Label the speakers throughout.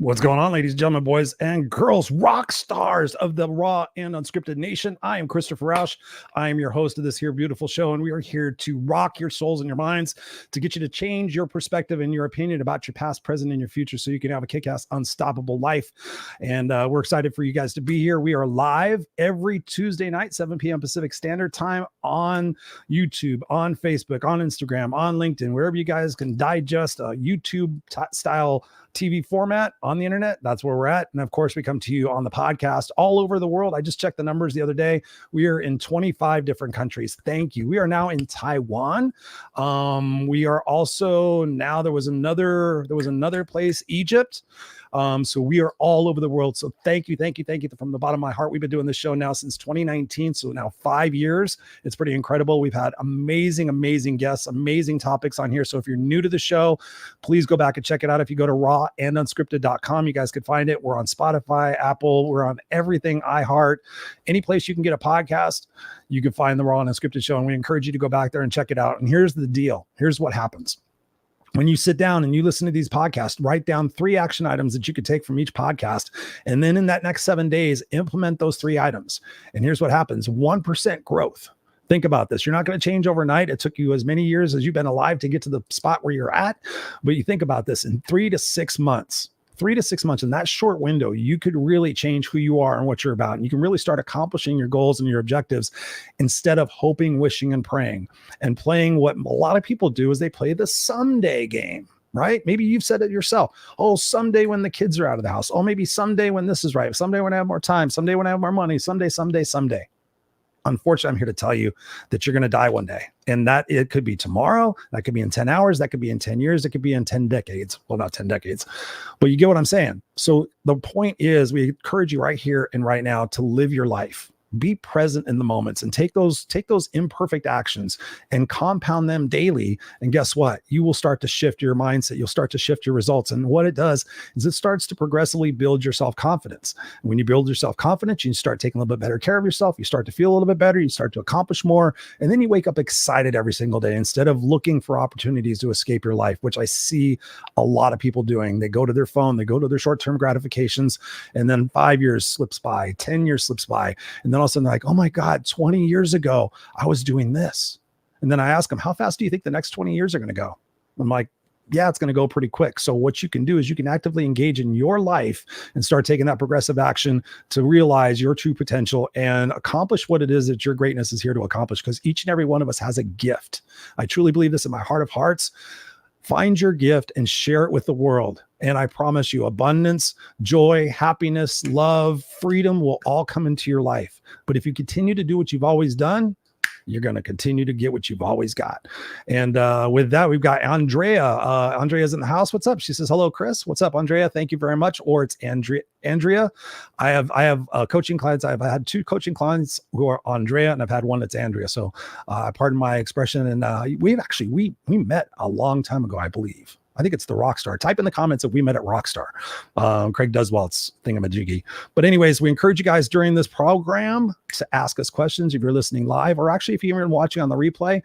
Speaker 1: What's going on, ladies and gentlemen, boys and girls, rock stars of the Raw and Unscripted Nation? I am Christopher Rausch. I am your host of this here beautiful show, and we are here to rock your souls and your minds, to get you to change your perspective and your opinion about your past, present, and your future so you can have a kick-ass, unstoppable life. And we're excited for you guys to be here. We are live every Tuesday night, 7 p.m. Pacific Standard Time on YouTube, on Facebook, on Instagram, on LinkedIn, wherever you guys can digest a YouTube-style TV format on the internet. That's where we're at. And of course, we come to you on the podcast all over the world. I just checked the numbers the other day. We are in 25 different countries. Thank you. We are now in Taiwan. We are also now, there was another place, Egypt. So we are all over the world. So thank you from the bottom of my heart. We've been doing this show now since 2019. So now 5 years. It's pretty incredible. We've had amazing guests, amazing topics on here. So if you're new to the show, please go back and check it out. If you go to rawandunscripted.com, you guys could find it. We're on Spotify, Apple, we're on everything, iHeart, any place you can get a podcast, you can find the Raw and Unscripted show. And we encourage you to go back there and check it out. And here's the deal. Here's what happens. When you sit down and you listen to these podcasts, write down 3 action items that you could take from each podcast. And then in that next 7 days, implement those 3 items. And here's what happens. 1% growth. Think about this. You're not going to change overnight. It took you as many years as you've been alive to get to the spot where you're at. But you think about this in 3 to 6 months. 3 to 6 months in that short window, you could really change who you are and what you're about. And you can really start accomplishing your goals and your objectives instead of hoping, wishing, and praying and playing what a lot of people do is they play the someday game, right? Maybe you've said it yourself. Oh, someday when the kids are out of the house. Oh, maybe someday when this is right. Someday when I have more time. Someday when I have more money. Someday. Unfortunately, I'm here to tell you that you're going to die one day, and that it could be tomorrow. That could be in 10 hours. That could be in 10 years. It could be in 10 decades. Well, not 10 decades, but you get what I'm saying. So the point is we encourage you right here and right now to live your life. Be present in the moments and take those imperfect actions and compound them daily. And guess what? You will start to shift your mindset. You'll start to shift your results. And what it does is it starts to progressively build your self-confidence. When you build your self-confidence, you start taking a little bit better care of yourself. You start to feel a little bit better. You start to accomplish more. And then you wake up excited every single day instead of looking for opportunities to escape your life, which I see a lot of people doing. They go to their phone, they go to their short-term gratifications, and then 5 years slips by, 10 years slips by. And then all of a sudden they're like, oh my God, 20 years ago, I was doing this. And then I ask them, how fast do you think the next 20 years are going to go? I'm like, yeah, it's going to go pretty quick. So what you can do is you can actively engage in your life and start taking that progressive action to realize your true potential and accomplish what it is that your greatness is here to accomplish, because each and every one of us has a gift. I truly believe this in my heart of hearts. Find your gift and share it with the world. And I promise you, abundance, joy, happiness, love, freedom will all come into your life. But if you continue to do what you've always done, you're going to continue to get what you've always got. And with that, we've got Andrea. Andrea's in the house. What's up? She says, hello, Chris. What's up, Andrea? Thank you very much. Or it's Andrea. I have coaching clients. I've had 2 coaching clients who are Andrea, and I've had one that's Andrea. So pardon my expression. And we met a long time ago, I believe. I think it's the Rockstar. Type in the comments if we met at Rockstar. Craig Duswalt's thingamajiggy. But anyways, we encourage you guys during this program to ask us questions if you're listening live, or actually if you're watching on the replay,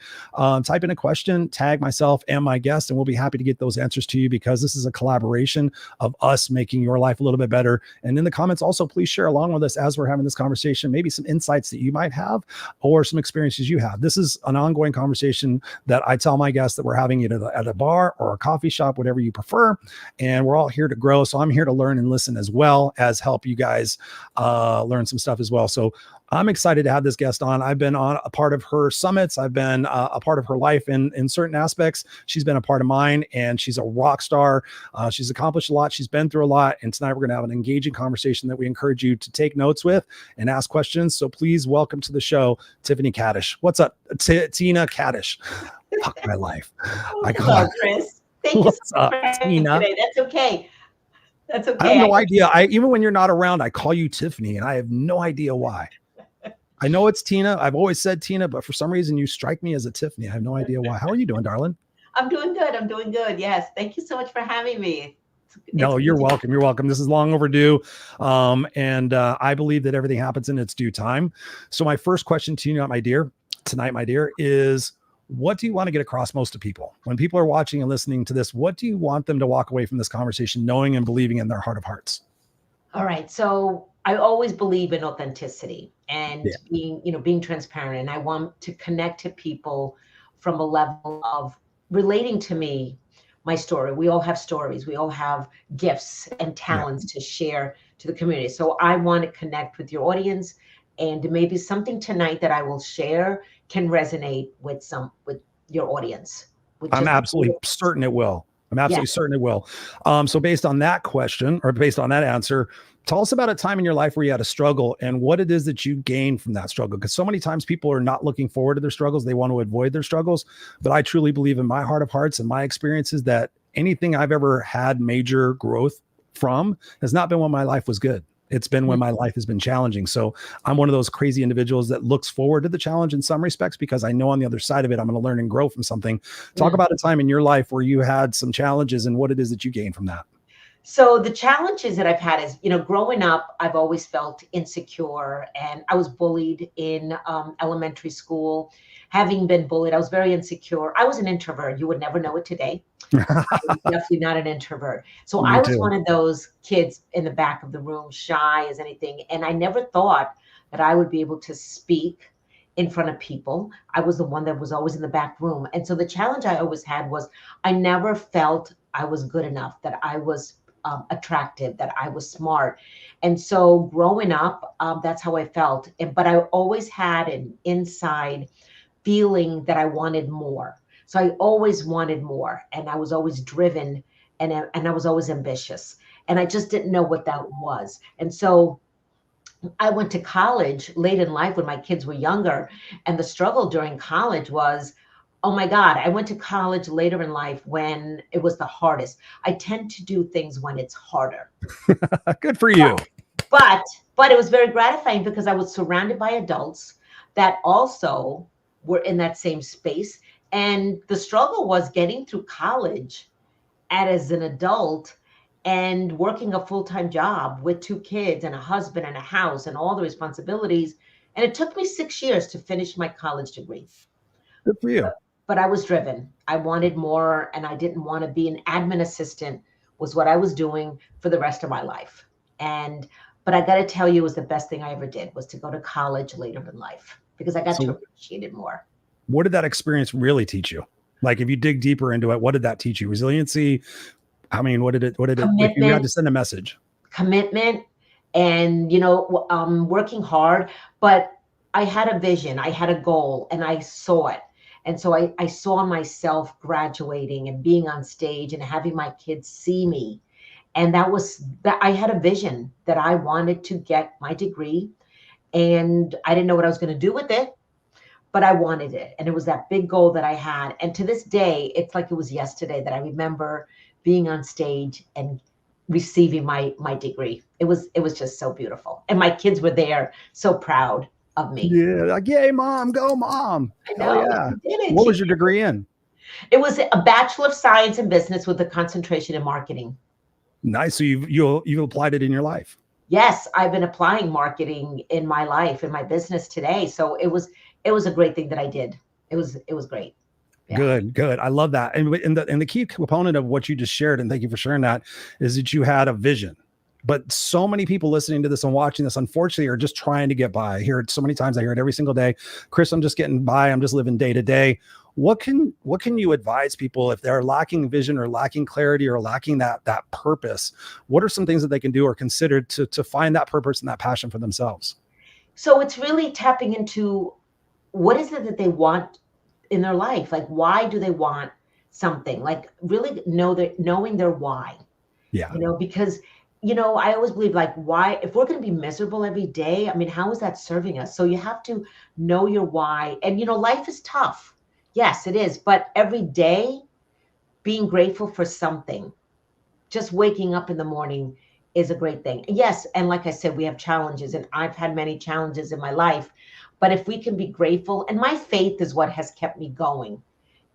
Speaker 1: type in a question, tag myself and my guest, and we'll be happy to get those answers to you, because this is a collaboration of us making your life a little bit better. And in the comments also, please share along with us as we're having this conversation, maybe some insights that you might have or some experiences you have. This is an ongoing conversation that I tell my guests that we're having either at a bar or a coffee shop, whatever you prefer. And we're all here to grow. So I'm here to learn and listen as well as help you guys learn some stuff as well. So I'm excited to have this guest on. I've been on a part of her summits. I've been a part of her life in certain aspects. She's been a part of mine, and she's a rock star. She's accomplished a lot. She's been through a lot. And tonight we're going to have an engaging conversation that we encourage you to take notes with and ask questions. So please welcome to the show, Tina Kadish. What's up, Tina Kadish? Fuck my life.
Speaker 2: Hello, Chris. Thank you so much for having me today. That's okay. That's okay.
Speaker 1: I have no idea. Even when you're not around, I call you Tiffany, and I have no idea why. I know it's Tina. I've always said Tina, but for some reason you strike me as a Tiffany. I have no idea why. How are you doing, darling?
Speaker 2: I'm doing good. I'm doing good. Yes. Thank you so much for having me.
Speaker 1: No, you're welcome. You're welcome. This is long overdue. And I believe that everything happens in its due time. So my first question to you, my dear, tonight, my dear, is what do you want to get across most to people? When people are watching and listening to this, what do you want them to walk away from this conversation knowing and believing in their heart of hearts?
Speaker 2: All right. So I always believe in authenticity and being transparent. And I want to connect to people from a level of relating to me, my story. We all have stories. We all have gifts and talents to share to the community. So I want to connect with your audience, and maybe something tonight that I will share can resonate with your audience.
Speaker 1: I'm absolutely certain it will. I'm absolutely certain it will. So based on that question, or based on that answer, tell us about a time in your life where you had a struggle and what it is that you gained from that struggle. Because so many times people are not looking forward to their struggles. They want to avoid their struggles. But I truly believe in my heart of hearts and my experiences that anything I've ever had major growth from has not been when my life was good. It's been when my life has been challenging. So I'm one of those crazy individuals that looks forward to the challenge in some respects, because I know on the other side of it, I'm going to learn and grow from something. Talk about a time in your life where you had some challenges and what it is that you gained from that.
Speaker 2: So the challenges that I've had is, growing up, I've always felt insecure, and I was bullied in elementary school. Having been bullied, I was very insecure. I was an introvert. You would never know it today. I'm definitely not an introvert. So I was one of those kids in the back of the room, shy as anything. And I never thought that I would be able to speak in front of people. I was the one that was always in the back room. And so the challenge I always had was I never felt I was good enough, that I was attractive, that I was smart. And so growing up, that's how I felt. But I always had an inside feeling that I wanted more. So I always wanted more, and I was always driven, and I was always ambitious, and I just didn't know what that was. And so I went to college late in life when my kids were younger, and the struggle during college was, oh my God, I went to college later in life when it was the hardest. I tend to do things when it's harder.
Speaker 1: Good for you.
Speaker 2: But it was very gratifying because I was surrounded by adults that also were in that same space. And the struggle was getting through college as an adult and working a full-time job with 2 kids and a husband and a house and all the responsibilities. And it took me 6 years to finish my college degree.
Speaker 1: Good for you.
Speaker 2: But I was driven. I wanted more, and I didn't want to be an admin assistant, was what I was doing for the rest of my life. But I got to tell you, it was the best thing I ever did, was to go to college later in life, because I got to appreciate it more.
Speaker 1: What did that experience really teach you? Like, if you dig deeper into it, what did that teach you? Resiliency? I mean, what did it, if you had to send a message?
Speaker 2: Commitment and, working hard. But I had a vision, I had a goal, and I saw it. And so I saw myself graduating and being on stage and having my kids see me. And that I had a vision that I wanted to get my degree, and I didn't know what I was going to do with it, but I wanted it. And it was that big goal that I had. And to this day, it's like it was yesterday that I remember being on stage and receiving my degree. It was just so beautiful. And my kids were there, so proud of me.
Speaker 1: Yeah, like, yay, mom, go, mom.
Speaker 2: I know.
Speaker 1: Yeah. What was your degree in?
Speaker 2: It was a Bachelor of Science in Business with a concentration in marketing.
Speaker 1: Nice. So you've applied it in your life.
Speaker 2: Yes, I've been applying marketing in my life, in my business today. So it was a great thing that I did. It was great. Yeah.
Speaker 1: Good. I love that. And the key component of what you just shared, and thank you for sharing that, is that you had a vision. But so many people listening to this and watching this, unfortunately, are just trying to get by. I hear it so many times. I hear it every single day. Chris, I'm just getting by. I'm just living day to day. What can you advise people if they're lacking vision or lacking clarity or lacking that purpose? What are some things that they can do or consider to find that purpose and that passion for themselves?
Speaker 2: So it's really tapping into what is it that they want in their life? Like, why do they want something? Like, really knowing their why.
Speaker 1: Yeah.
Speaker 2: Because I always believe, like, why, if we're going to be miserable every day, I mean, how is that serving us? So you have to know your why. And, life is tough. Yes, it is. But every day being grateful for something, just waking up in the morning is a great thing. Yes. And like I said, we have challenges, and I've had many challenges in my life, but if we can be grateful, and my faith is what has kept me going,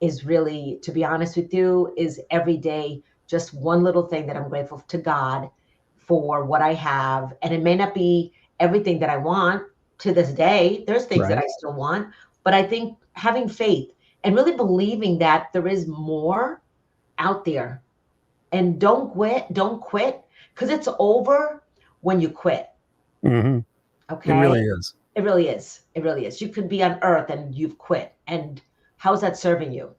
Speaker 2: is really, to be honest with you, is every day, just one little thing that I'm grateful to God for what I have. And it may not be everything that I want to this day. There's things that I still want, but I think having faith and really believing that there is more out there. And don't quit, because it's over when you quit.
Speaker 1: Mm-hmm. It
Speaker 2: Okay.
Speaker 1: really is.
Speaker 2: It really is. It really is. You could be on earth and you've quit. And how's that serving you?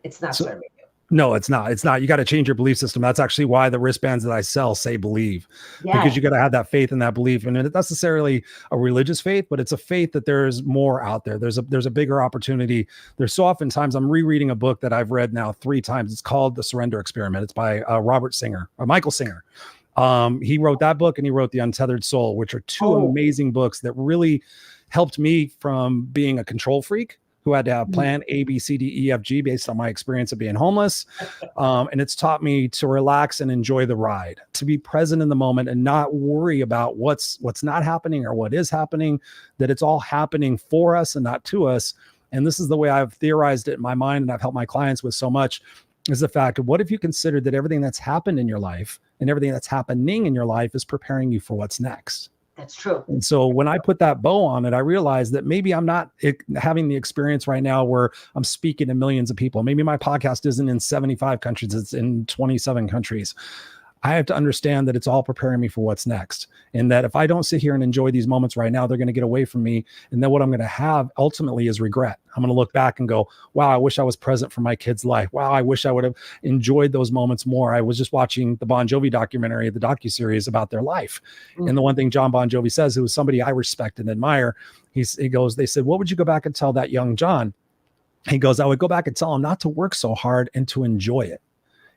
Speaker 2: It's not
Speaker 1: So,
Speaker 2: serving you.
Speaker 1: no, it's not. It's not. You got to change your belief system. That's actually why the wristbands that I sell say believe, because
Speaker 2: Yeah,
Speaker 1: you got to have that faith and that belief. And it's not necessarily a religious faith, but it's a faith that there's more out there. There's a bigger opportunity. There's so oftentimes I'm rereading a book that I've read now 3 times. It's called The Surrender Experiment. It's by Michael Singer. He wrote that book and he wrote The Untethered Soul, which are 2 amazing books that really helped me from being a control freak who had to have plan A, B, C, D, E, F, G based on my experience of being homeless. And it's taught me to relax and enjoy the ride, to be present in the moment and not worry about what's not happening or what is happening, that it's all happening for us and not to us. And this is the way I've theorized it in my mind, and I've helped my clients with so much, is the fact of what if you considered that everything that's happened in your life and everything that's happening in your life is preparing you for what's next.
Speaker 2: that's true.
Speaker 1: And so when I put that bow on it, I realized that maybe I'm not having the experience right now where I'm speaking to millions of people. Maybe my podcast isn't in 75 countries, it's in 27 countries. I have to understand that it's all preparing me for what's next. And that if I don't sit here and enjoy these moments right now, they're going to get away from me. And then what I'm going to have ultimately is regret. I'm going to look back and go, wow, I wish I was present for my kid's life. Wow, I wish I would have enjoyed those moments more. I was just watching the Bon Jovi documentary, the docuseries about their life. Mm-hmm. And the one thing John Bon Jovi says, who was somebody I respect and admire, he goes, they said, what would you go back and tell that young John? He goes, I would go back and tell him not to work so hard and to enjoy it.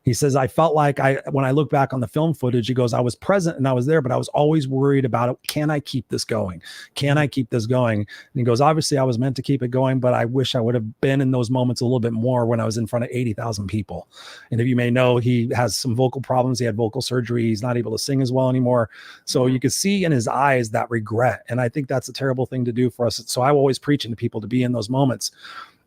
Speaker 1: He says, I felt like when I look back on the film footage, he goes, I was present and I was there, but I was always worried about it. Can I keep this going? Can I keep this going? And he goes, obviously I was meant to keep it going, but I wish I would have been in those moments a little bit more when I was in front of 80,000 people. And if you may know, he has some vocal problems. He had vocal surgery. He's not able to sing as well anymore. So you could see in his eyes that regret. And I think that's a terrible thing to do for us. So I'm always preaching to people to be in those moments.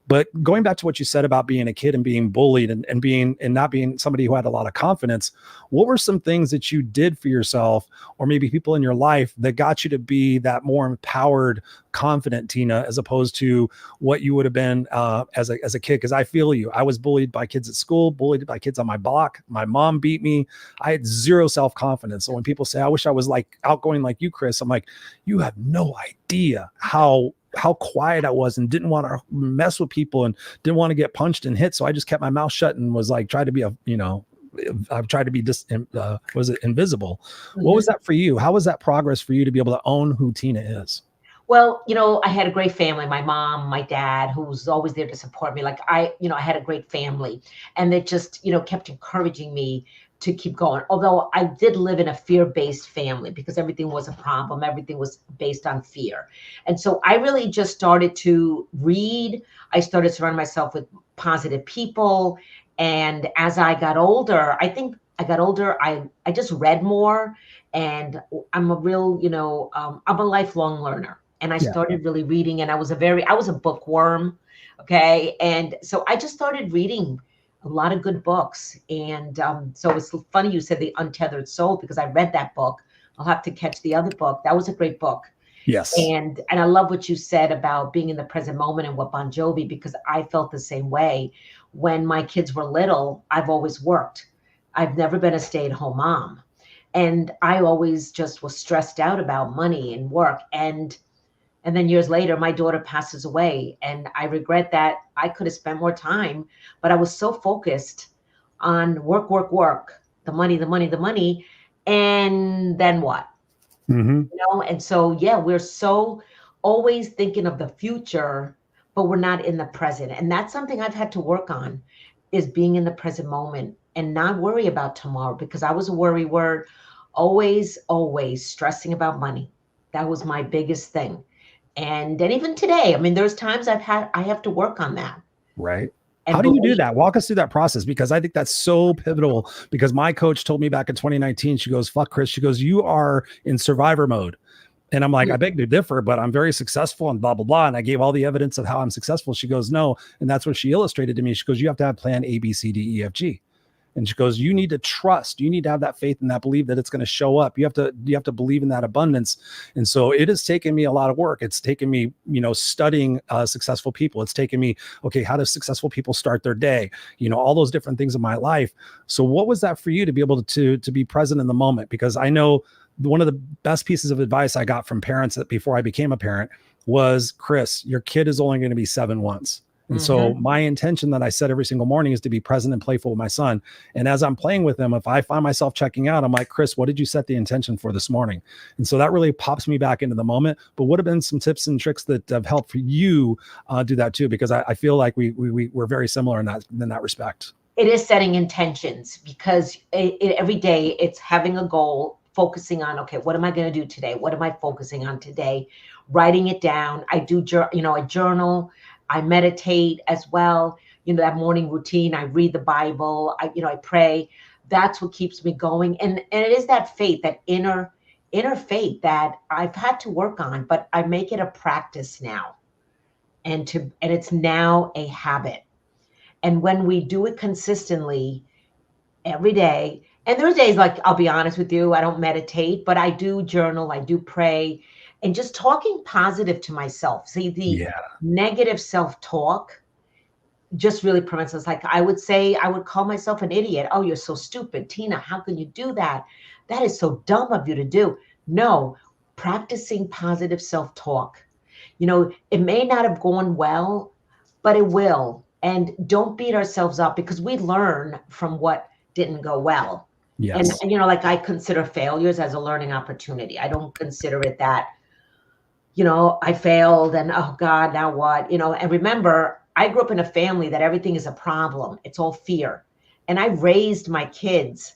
Speaker 1: But going back to what you said about being a kid and being bullied and not being somebody who had a lot of confidence, what were some things that you did for yourself, or maybe people in your life, that got you to be that more empowered, confident Tina, as opposed to what you would have been as a kid? Because I feel you. I was bullied by kids at school, bullied by kids on my block. My mom beat me. I had zero self-confidence. So when people say, I wish I was like outgoing like you, Chris, I'm like, you have no idea how quiet I was and didn't want to mess with people and didn't want to get punched and hit. So I just kept my mouth shut and was like, tried to be I've tried to be invisible. Mm-hmm. What was that for you? How was that progress for you to be able to own who Tina is?
Speaker 2: Well, I had a great family. My mom, my dad, who was always there to support me. Like I had a great family, and they just, kept encouraging me to keep going. Although I did live in a fear-based family because everything was a problem. Everything was based on fear. And so I really just started to read. I started surrounding myself with positive people. And as I got older, I just read more, and I'm a real, I'm a lifelong learner. And I started really reading, and I was a bookworm. Okay. And so I just started reading a lot of good books. And so it's funny you said The Untethered Soul, because I read that book. I'll have to catch the other book. That was a great book.
Speaker 1: Yes.
Speaker 2: And I love what you said about being in the present moment and what Bon Jovi, because I felt the same way. When my kids were little, I've always worked. I've never been a stay-at-home mom. And I always just was stressed out about money and work. And then years later, my daughter passes away, and I regret that. I could have spent more time, but I was so focused on work, the money, and then what?
Speaker 1: Mm-hmm.
Speaker 2: And so, we're so always thinking of the future, but we're not in the present. And that's something I've had to work on, is being in the present moment and not worry about tomorrow, because I was a worry word, always stressing about money. That was my biggest thing. And then even today, I mean, there's times I have to work on that.
Speaker 1: Right. And how do you do that? Walk us through that process, because I think that's so pivotal. Because my coach told me back in 2019, she goes, fuck Chris. She goes, you are in survivor mode. And I'm like, I beg to differ, but I'm very successful and blah, blah, blah. And I gave all the evidence of how I'm successful. She goes, no. And that's what she illustrated to me. She goes, you have to have plan A, B, C, D, E, F, G. And she goes, you need to trust, you need to have that faith and that belief that it's going to show up. You have to believe in that abundance. And so it has taken me a lot of work. It's taken me, studying successful people. It's taken me, okay, how do successful people start their day? All those different things in my life. So what was that for you to be able to be present in the moment? Because I know one of the best pieces of advice I got from parents that before I became a parent was, Chris, your kid is only going to be 7 once. And so my intention that I set every single morning is to be present and playful with my son. And as I'm playing with him, if I find myself checking out, I'm like, Chris, what did you set the intention for this morning? And so that really pops me back into the moment. But what have been some tips and tricks that have helped for you do that too? Because I feel like we're very similar in that respect.
Speaker 2: It is setting intentions, because every day it's having a goal, focusing on, okay, what am I going to do today? What am I focusing on today? Writing it down. I do, a journal. I meditate as well. That morning routine, I read the Bible, I pray. That's what keeps me going. And it is that faith, that inner faith that I've had to work on, but I make it a practice now. And it's now a habit. And when we do it consistently every day, and there's days, like, I'll be honest with you, I don't meditate, but I do journal, I do pray. And just talking positive to myself. See, the negative self-talk just really prevents us. Like, I would call myself an idiot. Oh, you're so stupid, Tina. How can you do that? That is so dumb of you to do. No, practicing positive self-talk. It may not have gone well, but it will. And don't beat ourselves up, because we learn from what didn't go well.
Speaker 1: Yes.
Speaker 2: And like, I consider failures as a learning opportunity. I don't consider it that, I failed and, oh God, now what? And remember, I grew up in a family that everything is a problem. It's all fear. And I raised my kids.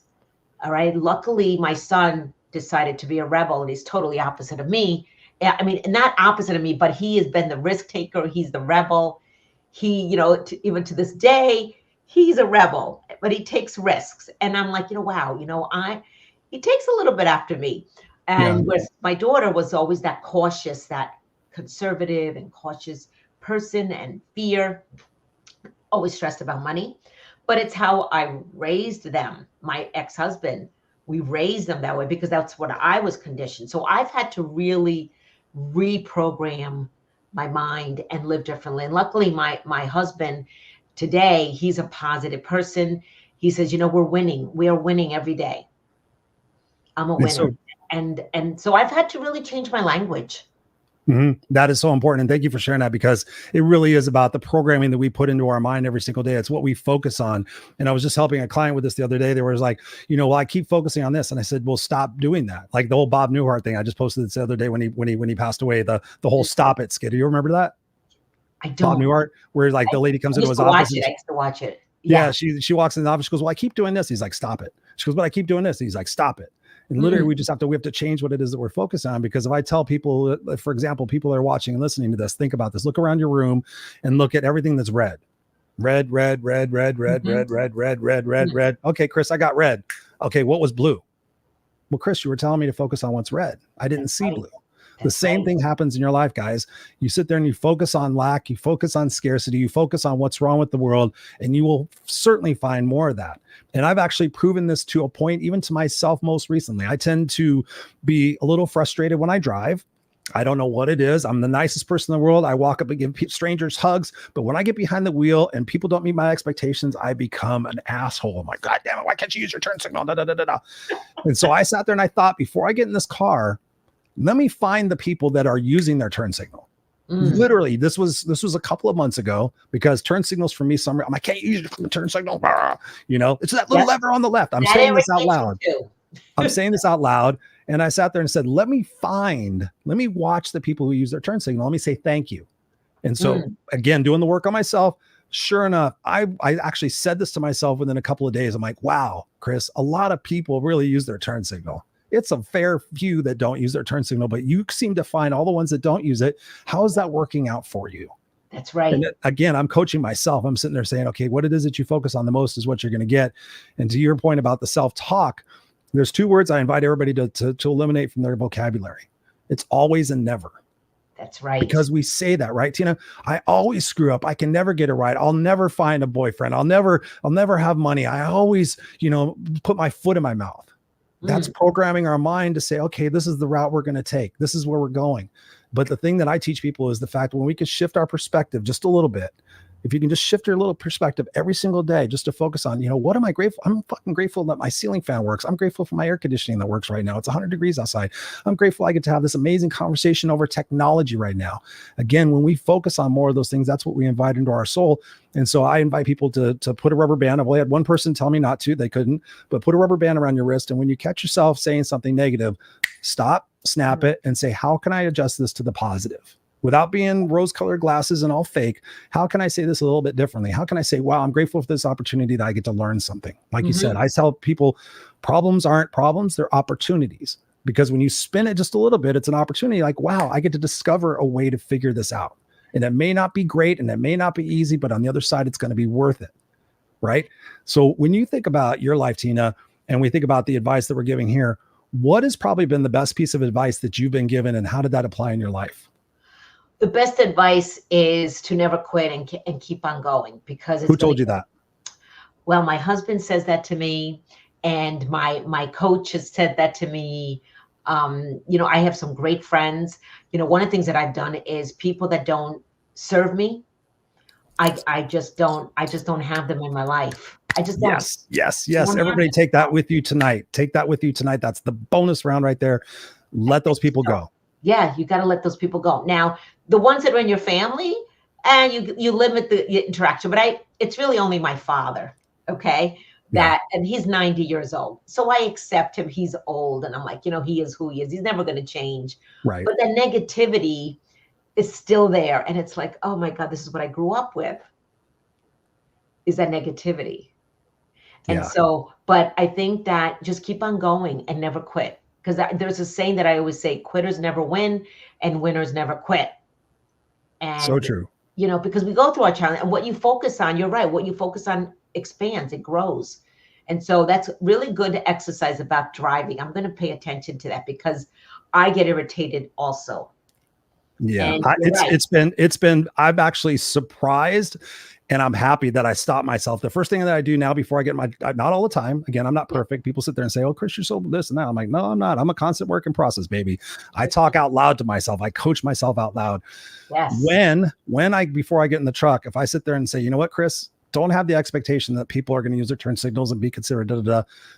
Speaker 2: All right. Luckily, my son decided to be a rebel, and he's totally opposite of me. I mean, not opposite of me, but he has been the risk taker. He's the rebel. He, even to this day, he's a rebel, but he takes risks. And I'm like, wow, he takes a little bit after me. And my daughter was always that cautious, that conservative and cautious person, and fear, always stressed about money. But it's how I raised them. My ex-husband, we raised them that way because that's what I was conditioned. So I've had to really reprogram my mind and live differently. And luckily, my husband today, he's a positive person. He says, we're winning. We are winning every day. I'm a winner. And so I've had to really change my language.
Speaker 1: That is so important. And thank you for sharing that, because it really is about the programming that we put into our mind every single day. It's what we focus on. And I was just helping a client with this the other day. They were like, well, I keep focusing on this. And I said, well, stop doing that. Like the whole Bob Newhart thing. I just posted this the other day when he passed away, the whole stop it skit. Do you remember that?
Speaker 2: I don't.
Speaker 1: Bob Newhart, where like the lady comes into his office.
Speaker 2: I used to watch it.
Speaker 1: Yeah. She walks in the office. She goes, well, I keep doing this. He's like, stop it. She goes, but I keep doing this. He's like, stop it. And literally, we have to change what it is that we're focused on. Because if I tell people, for example, people that are watching and listening to this, think about this. Look around your room and look at everything that's red. Red. Okay, Chris, I got red. Okay, what was blue? Well, Chris, you were telling me to focus on what's red. I didn't see blue. The same thing happens in your life, guys. You sit there and you focus on lack, you focus on scarcity, you focus on what's wrong with the world, and you will certainly find more of that. And I've actually proven this to a point, even to myself most recently. I tend to be a little frustrated when I drive. I don't know what it is. I'm the nicest person in the world. I walk up and give strangers hugs. But when I get behind the wheel and people don't meet my expectations, I become an asshole. I'm like, God damn it, why can't you use your turn signal? And so I sat there and I thought, before I get in this car, let me find the people that are using their turn signal. Literally, this was a couple of months ago, because turn signals for me, I'm like, can't use your turn signal. It's that little lever on the left. I'm saying this out loud. I'm saying this out loud. And I sat there and said, let me watch the people who use their turn signal. Let me say thank you. And so again, doing the work on myself, sure enough, I actually said this to myself within a couple of days. I'm like, wow, Chris, a lot of people really use their turn signal. It's a fair few that don't use their turn signal, but you seem to find all the ones that don't use it. How is that working out for you?
Speaker 2: That's right.
Speaker 1: And again, I'm coaching myself. I'm sitting there saying, okay, what it is that you focus on the most is what you're going to get. And to your point about the self-talk, there's two words I invite everybody to eliminate from their vocabulary. It's always and never.
Speaker 2: That's right.
Speaker 1: Because we say that, right, Tina? I always screw up. I can never get it right. I'll never find a boyfriend. I'll never have money. I always, put my foot in my mouth. That's programming our mind to say, okay, this is the route we're going to take. This is where we're going. But the thing that I teach people is the fact when we can shift our perspective just a little bit, if you can just shift your little perspective every single day, just to focus on, what am I grateful? I'm fucking grateful that my ceiling fan works. I'm grateful for my air conditioning that works right now. It's 100 degrees outside. I'm grateful I get to have this amazing conversation over technology right now. Again, when we focus on more of those things, that's what we invite into our soul. And so I invite people to put a rubber band. I've only had one person tell me not to, they couldn't, but put a rubber band around your wrist. And when you catch yourself saying something negative, stop, snap it, and say, how can I adjust this to the positive? Without being rose-colored glasses and all fake, how can I say this a little bit differently? How can I say, wow, I'm grateful for this opportunity that I get to learn something? Like you said, I tell people problems aren't problems, they're opportunities. Because when you spin it just a little bit, it's an opportunity like, wow, I get to discover a way to figure this out. And it may not be great and it may not be easy, but on the other side, it's going to be worth it, right? So when you think about your life, Tina, and we think about the advice that we're giving here, what has probably been the best piece of advice that you've been given and how did that apply in your life?
Speaker 2: The best advice is to never quit and keep on going, because it's
Speaker 1: Who told you that?
Speaker 2: Well, my husband says that to me, and my coach has said that to me. I have some great friends. One of the things that I've done is people that don't serve me, I just don't have them in my life. I just don't.
Speaker 1: Yes. Everybody take that with you tonight. Take that with you tonight. That's the bonus round right there. Let those people go. Yeah,
Speaker 2: you got to let those people go. Now, the ones that are in your family, and you limit the interaction, but it's really only my father, okay? And he's 90 years old. So I accept him. He's old. And I'm like, he is who he is. He's never going to change. Right. But the negativity is still there. And it's like, oh my God, this is what I grew up with, is that negativity. And so, but I think that just keep on going and never quit. Because there's a saying that I always say, quitters never win and winners never quit. And,
Speaker 1: so true.
Speaker 2: Because we go through our challenge, and what you focus on, you're right, what you focus on expands, it grows. And so that's really good exercise about driving. I'm going to pay attention to that because I get irritated also.
Speaker 1: Yeah, it's been, I'm actually surprised and I'm happy that I stopped myself. The first thing that I do now before I get not all the time, again, I'm not perfect. People sit there and say, oh, Chris, you're so this and that. I'm like, no, I'm not. I'm a constant work in process, baby. I talk out loud to myself. I coach myself out loud. Yes. Before I get in the truck, if I sit there and say, you know what, Chris, don't have the expectation that people are going to use their turn signals and be considerate.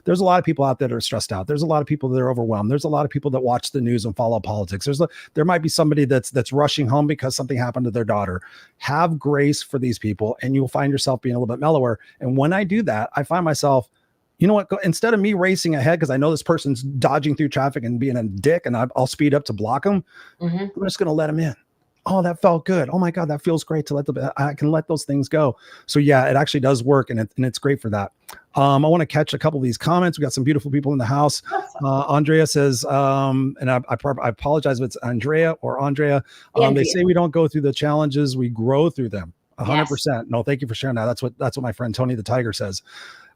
Speaker 1: There's a lot of people out there that are stressed out. There's a lot of people that are overwhelmed. There's a lot of people that watch the news and follow politics. There might be somebody that's rushing home because something happened to their daughter. Have grace for these people, and you'll find yourself being a little bit mellower. And when I do that, I find myself, you know what? Instead of me racing ahead because I know this person's dodging through traffic and being a dick, and I'll speed up to block them. I'm just going to let them in. Oh, that felt good. Oh my God, that feels great I can let those things go. So yeah, it actually does work, and it's great for that. I want to catch a couple of these comments. We got some beautiful people in the house. Andrea says, and I apologize if it's Andrea or Andrea. They say we don't go through the challenges, we grow through them. 100%. Yes. No, thank you for sharing that. That's what my friend Tony the Tiger says.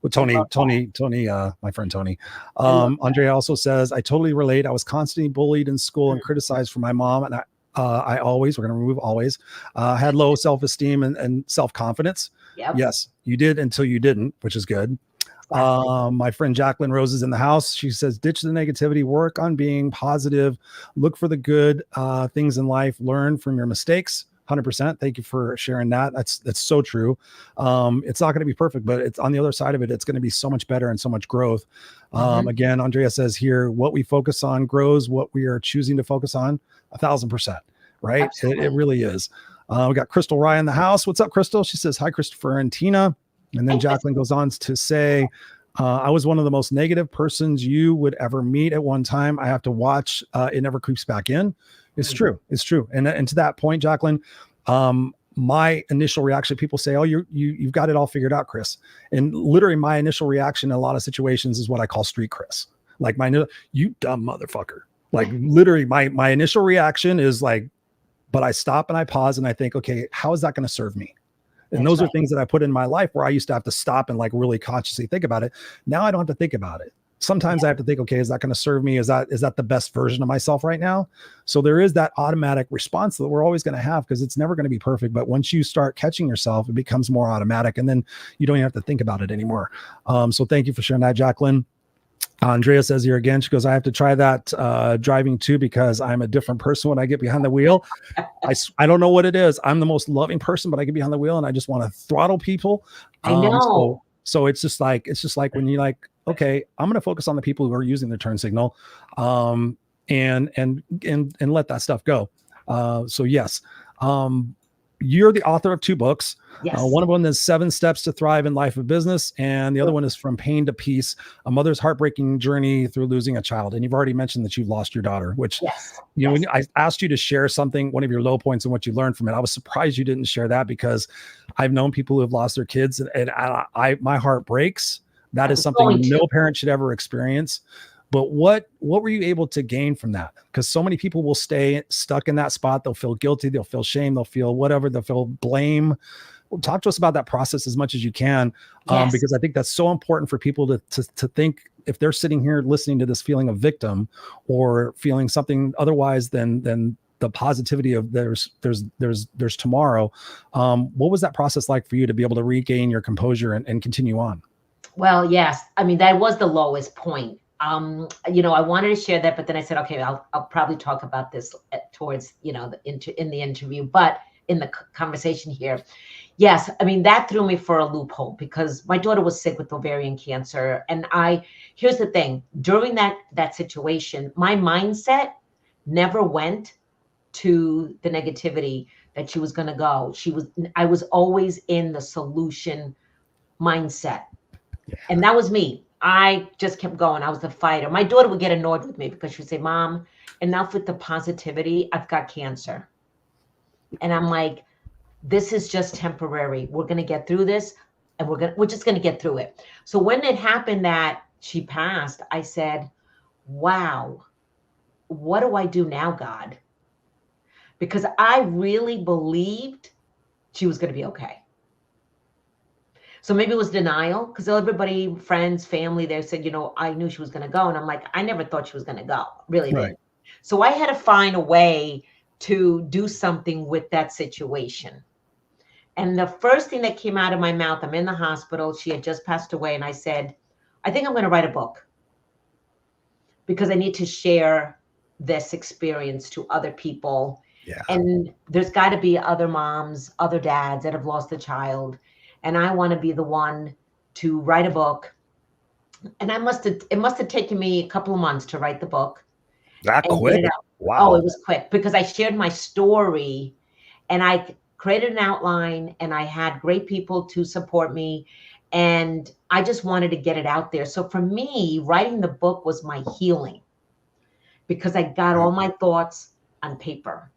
Speaker 1: Well, Tony, my friend Tony. Andrea also says, I totally relate. I was constantly bullied in school and criticized from my mom, and we're going to remove always, had low self-esteem and self-confidence. Yep. Yes, you did until you didn't, which is good. Exactly. My friend Jacqueline Rose is in the house. She says, ditch the negativity, work on being positive, look for the good things in life, learn from your mistakes. 100%. Thank you for sharing that. That's so true. It's not going to be perfect, but it's on the other side of it. It's going to be so much better and so much growth. Again, Andrea says here, what we focus on grows. What we are choosing to focus on, 1,000%. Right. It really is. We got Crystal Rye in the house. What's up, Crystal? She says, hi, Christopher and Tina. And then Jacqueline goes on to say, I was one of the most negative persons you would ever meet at one time. I have to watch. It never creeps back in. It's true. It's true. And to that point, Jacqueline, my initial reaction, people say, oh, you've got it all figured out, Chris. And literally my initial reaction in a lot of situations is what I call street Chris. Like you dumb motherfucker. Like literally my initial reaction is like, but I stop and I pause and I think, okay, how is that going to serve me? And those are things that I put in my life where I used to have to stop and like really consciously think about it. Now I don't have to think about it. sometimes I have to think, okay, is that going to serve me? Is that the best version of myself right now? So there is that automatic response that we're always going to have, because it's never going to be perfect. But once you start catching yourself, it becomes more automatic, and then you don't even have to think about it anymore. So thank you for sharing that, Jacqueline. Andrea says here again, she goes, I have to try that driving too, because I'm a different person when I get behind the wheel. I don't know what it is. I'm the most loving person, but I get behind the wheel and I just want to throttle people.
Speaker 2: I know.
Speaker 1: So it's just like when you're like, okay, I'm going to focus on the people who are using the turn signal, and let that stuff go. So yes, you're the author of 2 books.
Speaker 2: Yes.
Speaker 1: One of them is 7 Steps to Thrive in Life of Business, and the other one is From Pain to Peace: A Mother's Heartbreaking Journey Through Losing a Child. And you've already mentioned that you've lost your daughter, which, when I asked you to share something, one of your low points and what you learned from it, I was surprised you didn't share that, because I've known people who have lost their kids, and my heart breaks. That is something no parent should ever experience. But what were you able to gain from that? Because so many people will stay stuck in that spot. They'll feel guilty. They'll feel shame. They'll feel whatever. They'll feel blame. Well, talk to us about that process as much as you can, because I think that's so important for people to think, if they're sitting here listening to this feeling of victim, or feeling something otherwise than the positivity of there's tomorrow. What was that process like for you to be able to regain your composure and continue on?
Speaker 2: Well, yes. I mean, that was the lowest point. I wanted to share that, but then I said, okay, I'll probably talk about this towards, in the interview, but in the conversation here. Yes. I mean, that threw me for a loophole, because my daughter was sick with ovarian cancer. And here's the thing, during that situation, my mindset never went to the negativity that she was going to go. I was always in the solution mindset. And that was me. I just kept going. I was the fighter. My daughter would get annoyed with me, because she'd say, Mom, enough with the positivity. I've got cancer. And I'm like, this is just temporary. We're going to get through this, and we're just going to get through it. So when it happened that she passed, I said, wow, what do I do now, God? Because I really believed she was going to be okay. So maybe it was denial, because everybody, friends, family, they said, I knew she was going to go. And I'm like, I never thought she was going to go. Really didn't. So I had to find a way to do something with that situation. And the first thing that came out of my mouth, I'm in the hospital. She had just passed away. And I said, I think I'm going to write a book, because I need to share this experience to other people. Yeah. And there's got to be other moms, other dads that have lost a child. And I want to be the one to write a book. And it must have taken me a couple of months to write the book.
Speaker 1: That quick?
Speaker 2: Wow. Oh, it was quick, because I shared my story, and I created an outline, and I had great people to support me. And I just wanted to get it out there. So for me, writing the book was my healing, because I got all my thoughts on paper.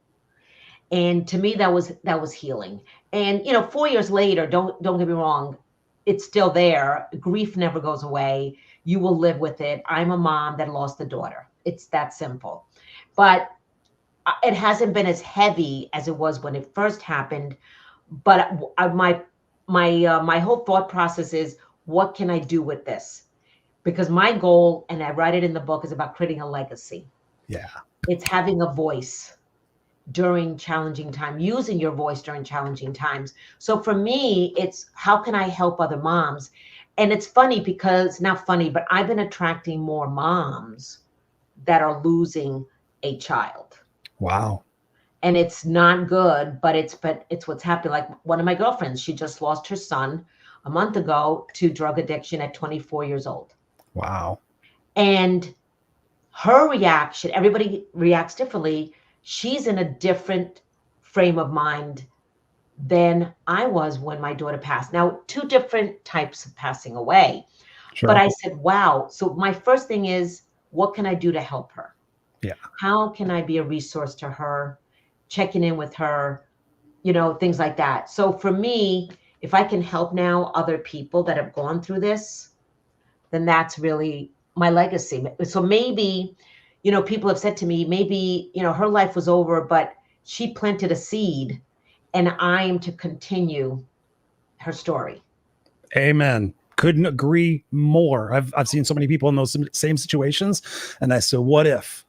Speaker 2: And to me, that was healing. And 4 years later, don't get me wrong, it's still there. Grief never goes away. You will live with it. I'm a mom that lost a daughter. It's that simple. But it hasn't been as heavy as it was when it first happened. But my whole thought process is, what can I do with this? Because my goal, and I write it in the book, is about creating a legacy.
Speaker 1: Yeah.
Speaker 2: It's having a voice during challenging time, using your voice during challenging times. So for me, it's how can I help other moms? And it's funny, because not funny, but I've been attracting more moms that are losing a child.
Speaker 1: Wow.
Speaker 2: And it's not good, but it's what's happening. Like one of my girlfriends, she just lost her son a month ago to drug addiction at 24 years old.
Speaker 1: Wow.
Speaker 2: And her reaction, everybody reacts differently. She's in a different frame of mind than I was when my daughter passed. Now, 2 different types of passing away. Sure. But I said, wow. So my first thing is, what can I do to help her?
Speaker 1: Yeah.
Speaker 2: How can I be a resource to her, checking in with her, things like that. So for me, if I can help now other people that have gone through this, then that's really my legacy. So maybe, people have said to me, maybe, her life was over, but she planted a seed, and I am to continue her story.
Speaker 1: Amen. Couldn't agree more. I've seen so many people in those same situations, and I said, what if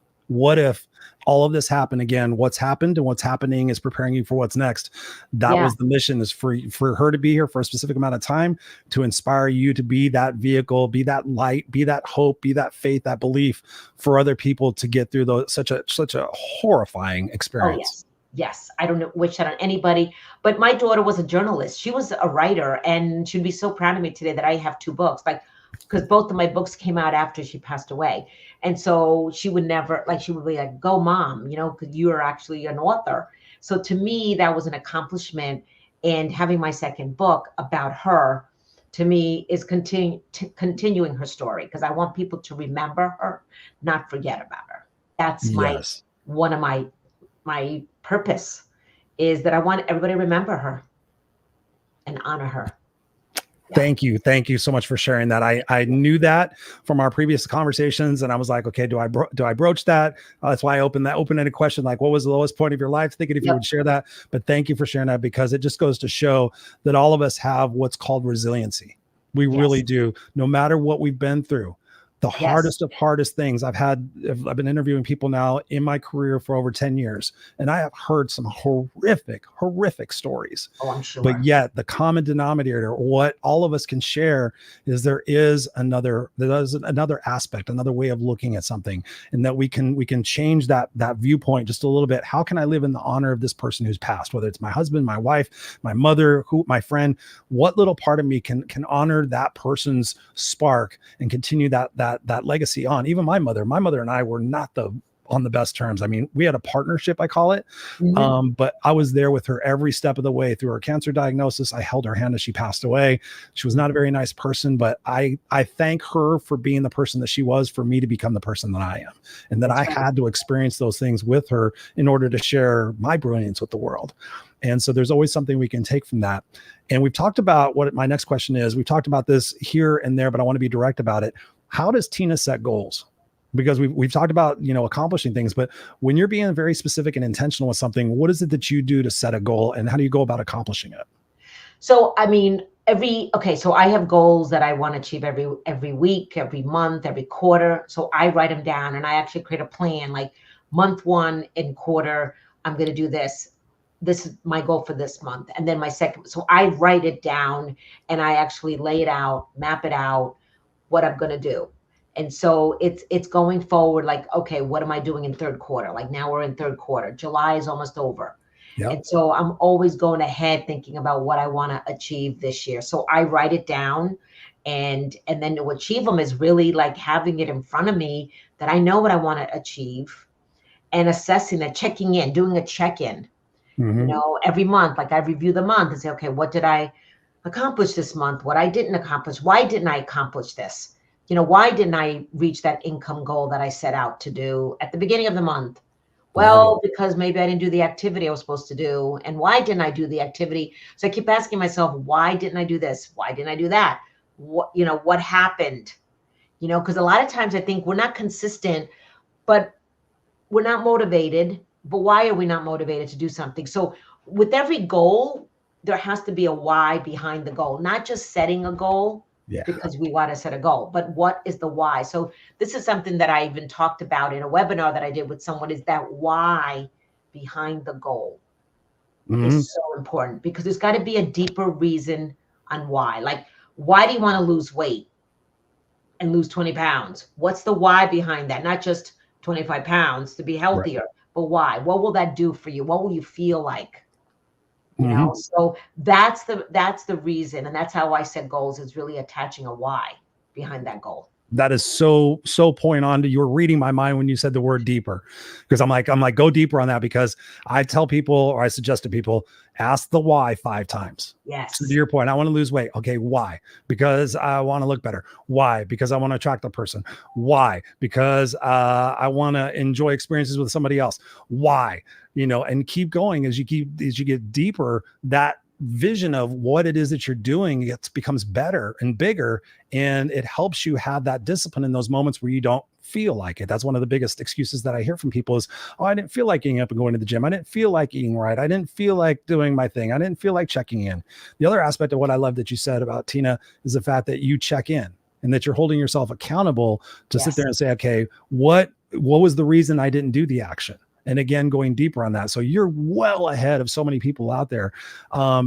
Speaker 1: all of this happened again? What's happened and what's happening is preparing you for what's next. That was the mission, is for her to be here for a specific amount of time, to inspire you to be that vehicle, be that light, be that hope, be that faith, that belief for other people to get through such a horrifying experience.
Speaker 2: Oh, yes. Yes, I don't wish that on anybody, but my daughter was a journalist. She was a writer, and she'd be so proud of me today that I have 2 books, like, because both of my books came out after she passed away. And so she would never, like, she would be like, go mom, because you are actually an author. So to me, that was an accomplishment. And having my second book about her, to me, is continuing her story, because I want people to remember her, not forget about her. That's one of my purpose, is that I want everybody to remember her and honor her.
Speaker 1: Thank you so much for sharing that. I knew that from our previous conversations, and I was like, okay, do I broach that? That's why I opened that open-ended question, like, what was the lowest point of your life? Thinking if you would share that. But thank you for sharing that, because it just goes to show that all of us have what's called resiliency. We really do, no matter what we've been through. The hardest of hardest things. I've been interviewing people now in my career for over 10 years, and I have heard some horrific stories.
Speaker 2: Oh, I'm sure.
Speaker 1: But yet the common denominator, what all of us can share, is there is another aspect, another way of looking at something, and that we can change that viewpoint just a little bit. How can I live in the honor of this person who's passed, whether it's my husband, my wife, my mother, my friend? What little part of me can honor that person's spark and continue that legacy on? Even my mother and I were not on the best terms. I mean, we had a partnership, I call it. But I was there with her every step of the way through her cancer diagnosis. I held her hand as she passed away. She was not a very nice person, but I thank her for being the person that she was for me to become the person that I am. And that I had to experience those things with her in order to share my brilliance with the world. And so there's always something we can take from that. And we've talked about what my next question is. We've talked about this here and there, but I want to be direct about it. How does Tina set goals? Because we've talked about, accomplishing things, but when you're being very specific and intentional with something, what is it that you do to set a goal, and how do you go about accomplishing it?
Speaker 2: So, I mean, so I have goals that I want to achieve every week, every month, every quarter. So I write them down, and I actually create a plan, like month 1 and quarter, I'm going to do this. This is my goal for this month. And then my second, so I write it down, and I actually lay it out, map it out, what I'm going to do. And so it's going forward, like, okay, what am I doing in third quarter? Like, now we're in third quarter. July is almost over. Yep. And so I'm always going ahead thinking about what I want to achieve this year. So I write it down, and then to achieve them is really like having it in front of me, that I know what I want to achieve, and assessing that, checking in, doing a check-in, every month. Like, I review the month and say, okay, what did I accomplish this month? What I didn't accomplish? Why didn't I accomplish this? Why didn't I reach that income goal that I set out to do at the beginning of the month? Well, because maybe I didn't do the activity I was supposed to do. And why didn't I do the activity? So I keep asking myself, why didn't I do this? Why didn't I do that? What happened? Because a lot of times I think we're not consistent, but we're not motivated. But why are we not motivated to do something? So with every goal, there has to be a why behind the goal, not just setting a goal. Because we want to set a goal, but what is the why? So this is something that I even talked about in a webinar that I did with someone, is that why behind the goal is so important, because there's got to be a deeper reason on why. Like, why do you want to lose weight and lose 20 pounds? What's the why behind that? Not just 25 pounds to be healthier, but why? What will that do for you? What will you feel like? So that's the reason. And that's how I set goals, is really attaching a why behind that goal.
Speaker 1: That is so point on. You were reading my mind when you said the word deeper, because I'm like, go deeper on that, because I tell people, or I suggest to people, ask the why 5 times.
Speaker 2: Yes.
Speaker 1: So to your point, I want to lose weight. Okay. Why? Because I want to look better. Why? Because I want to attract a person. Why? Because I want to enjoy experiences with somebody else. Why? And keep going as you get deeper. That vision of what it is that you're doing, it becomes better and bigger, and it helps you have that discipline in those moments where you don't feel like it. That's one of the biggest excuses that I hear from people is, oh, I didn't feel like getting up and going to the gym. I didn't feel like eating right. I didn't feel like doing my thing. I didn't feel like checking in. The other aspect of what I love that you said about Tina is the fact that you check in and that you're holding yourself accountable to sit there and say, okay, what was the reason I didn't do the action? And again, going deeper on that. So you're well ahead of so many people out there,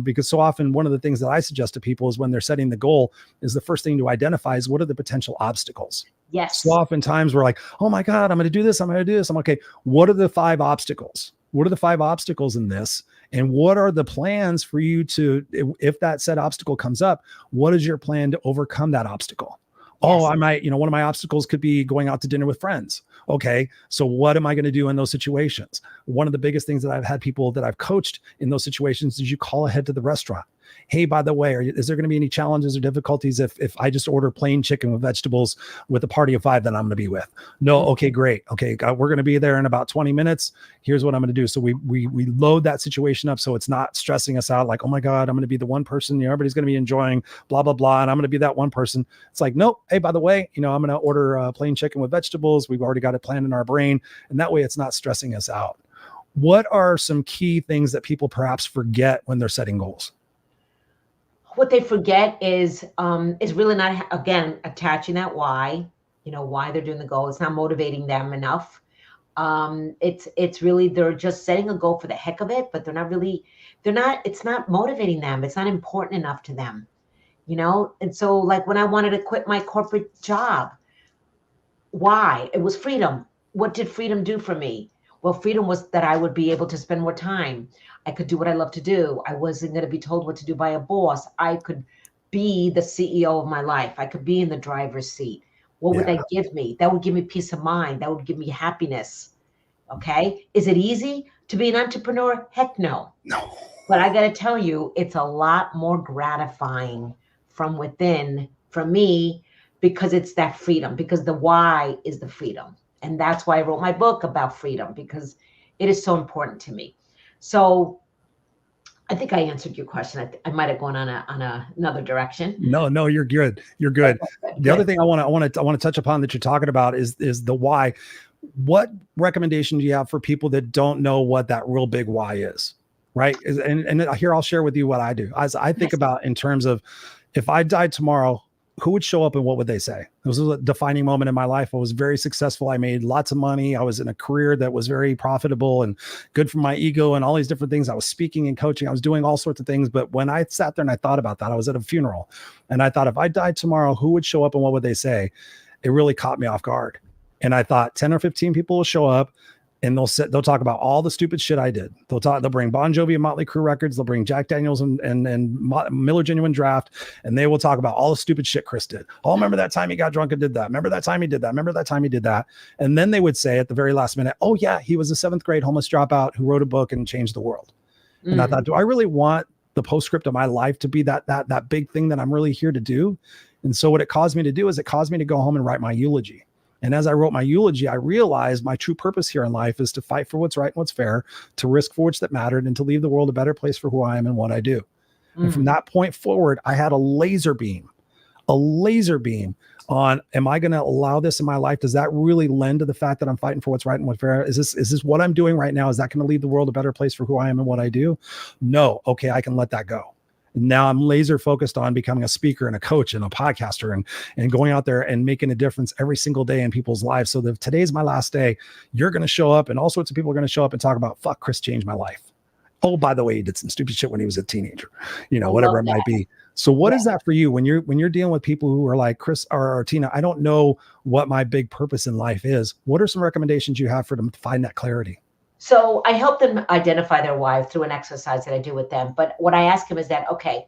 Speaker 1: because so often one of the things that I suggest to people is when they're setting the goal is the first thing to identify is what are the potential obstacles.
Speaker 2: Yes.
Speaker 1: So oftentimes we're like, oh my God, I'm going to do this. I'm going to do this. I'm okay. What are the 5 obstacles? What are the 5 obstacles in this? And what are the plans for you to, if that said obstacle comes up, what is your plan to overcome that obstacle? Oh, I might, one of my obstacles could be going out to dinner with friends. Okay, so what am I going to do in those situations? One of the biggest things that I've had people that I've coached in those situations is you call ahead to the restaurant. Hey, by the way, is there going to be any challenges or difficulties if I just order plain chicken with vegetables with a party of 5 that I'm going to be with? No. Okay, great. Okay, we're going to be there in about 20 minutes. Here's what I'm going to do. So we load that situation up so it's not stressing us out like, oh my God, I'm going to be the one person, everybody's going to be enjoying blah, blah, blah. And I'm going to be that one person. It's like, nope. Hey, by the way, I'm going to order plain chicken with vegetables. We've already got it planned in our brain. And that way it's not stressing us out. What are some key things that people perhaps forget when they're setting goals?
Speaker 2: What they forget is really not, again, attaching that why, why they're doing the goal. It's not motivating them enough. It's really, they're just setting a goal for the heck of it, but it's not motivating them. It's not important enough to them, And so like when I wanted to quit my corporate job, why? It was freedom. What did freedom do for me? Well, freedom was that I would be able to spend more time. I could do what I love to do. I wasn't going to be told what to do by a boss. I could be the CEO of my life. I could be in the driver's seat. What would that give me? That would give me peace of mind. That would give me happiness. Okay. Is it easy to be an entrepreneur? Heck no.
Speaker 1: No.
Speaker 2: But I got to tell you, it's a lot more gratifying from within for me because it's that freedom, because the why is the freedom. And that's why I wrote my book about freedom, because it is so important to me. So I think I answered your question. I might have gone on another direction.
Speaker 1: No, you're good. You're good. The other thing I want to touch upon that you're talking about is the why. What recommendation do you have for people that don't know what that real big why is? Right. And here I'll share with you what I do. As I think about in terms of if I died tomorrow, who would show up and what would they say? It was a defining moment in my life. I was very successful. I made lots of money. I was in a career that was very profitable and good for my ego and all these different things. I was speaking and coaching. I was doing all sorts of things. But when I sat there and I thought about that, I was at a funeral and I thought, if I died tomorrow, who would show up and what would they say? It really caught me off guard. And I thought 10 or 15 people will show up. And they'll talk about all the stupid shit I did. They'll bring Bon Jovi and Motley Crue records. They'll bring Jack Daniels and Miller Genuine Draft. And they will talk about all the stupid shit Chris did. Oh, remember that time he got drunk and did that. Remember that time he did that. Remember that time he did that. And then they would say at the very last minute, oh yeah, he was a 7th grade homeless dropout who wrote a book and changed the world. Mm. And I thought, do I really want the postscript of my life to be that big thing that I'm really here to do? And so what it caused me to do is it caused me to go home and write my eulogy. And as I wrote my eulogy, I realized my true purpose here in life is to fight for what's right and what's fair, to risk for which that mattered, and to leave the world a better place for who I am and what I do. Mm. And from that point forward, I had a laser beam on, am I going to allow this in my life? Does that really lend to the fact that I'm fighting for what's right and what's fair? Is this what I'm doing right now? Is that going to leave the world a better place for who I am and what I do? No. Okay, I can let that go. Now I'm laser focused on becoming a speaker and a coach and a podcaster and going out there and making a difference every single day in people's lives. So that today's my last day, you're going to show up and all sorts of people are going to show up and talk about, fuck, Chris changed my life. Oh, by the way, he did some stupid shit when he was a teenager, whatever it might be. So what is that for you when you're dealing with people who are like, Chris or Tina, I don't know what my big purpose in life is. What are some recommendations you have for them to find that clarity?
Speaker 2: So I help them identify their why through an exercise that I do with them. But what I ask them is that, okay,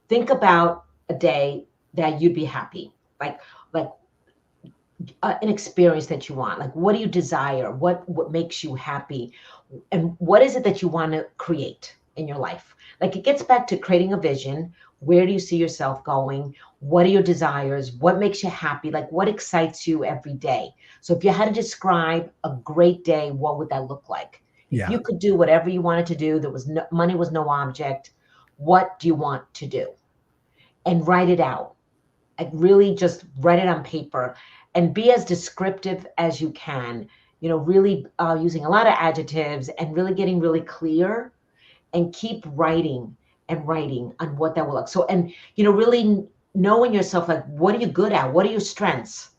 Speaker 2: think about a day that you'd be happy, like an experience that you want. Like, what do you desire? What makes you happy? And what is it that you want to create in your life? Like, it gets back to creating a vision. Where do you see yourself going? What are your desires? What makes you happy? Like, what excites you every day? So if you had to describe a great day, what would that look like? Yeah. If you could do whatever you wanted to do, money was no object. What do you want to do? And write it out. Like, really just write it on paper. and be as descriptive as you can, really using a lot of adjectives and really getting really clear, and keep writing and writing on what that will look. So, and, really knowing yourself, like, what are you good at? What are your strengths?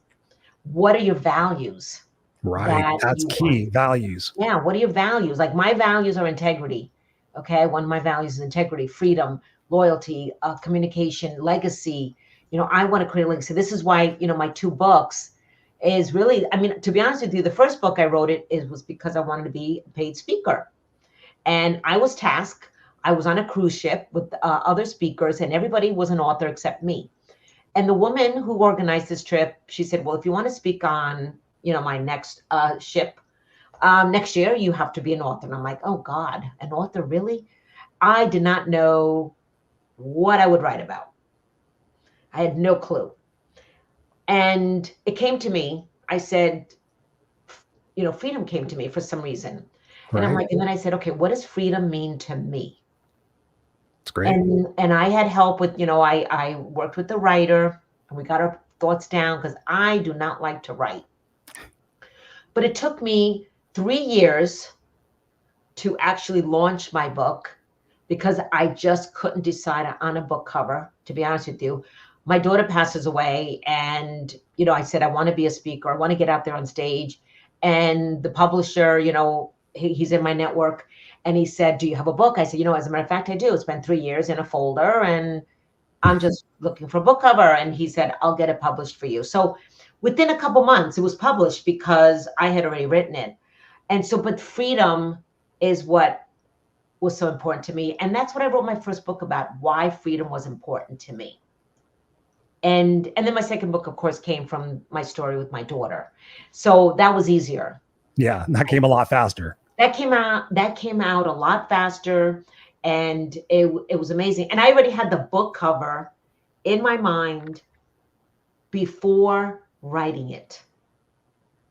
Speaker 2: What are your values
Speaker 1: Right.
Speaker 2: that
Speaker 1: That's
Speaker 2: you want?
Speaker 1: key. Values.
Speaker 2: Yeah. What are your values? Like, my values are integrity. Okay. One of my values is integrity, freedom, loyalty, communication, legacy. I want to create a legacy. This is why, my 2 books is really, I mean, to be honest with you, the first book I wrote was because I wanted to be a paid speaker. And I was tasked. I was on a cruise ship with other speakers, and everybody was an author except me. And the woman who organized this trip, she said, well, if you want to speak on, my next ship next year, you have to be an author. And I'm like, oh God, an author, really? I did not know what I would write about. I had no clue. And it came to me. I said, freedom came to me for some reason. And I'm
Speaker 1: Right.
Speaker 2: like, and then I said, okay, what does freedom mean to me?
Speaker 1: It's great.
Speaker 2: And I had help with, I worked with the writer, and we got our thoughts down, because I do not like to write. But it took me 3 years to actually launch my book, because I just couldn't decide on a book cover, to be honest with you. My daughter passes away, and, I said, I want to be a speaker. I want to get out there on stage. And the publisher, he's in my network, and he said, do you have a book? I said, as a matter of fact, I do. It's been 3 years in a folder, and I'm just looking for a book cover. And he said, I'll get it published for you. So within a couple months, it was published because I had already written it. And so, but freedom is what was so important to me. And that's what I wrote my first book about, why freedom was important to me. And then my second book, of course, came from my story with my daughter. So that was easier.
Speaker 1: Yeah. That came a lot faster.
Speaker 2: That came out a lot faster, and it was amazing. And I already had the book cover in my mind before writing it.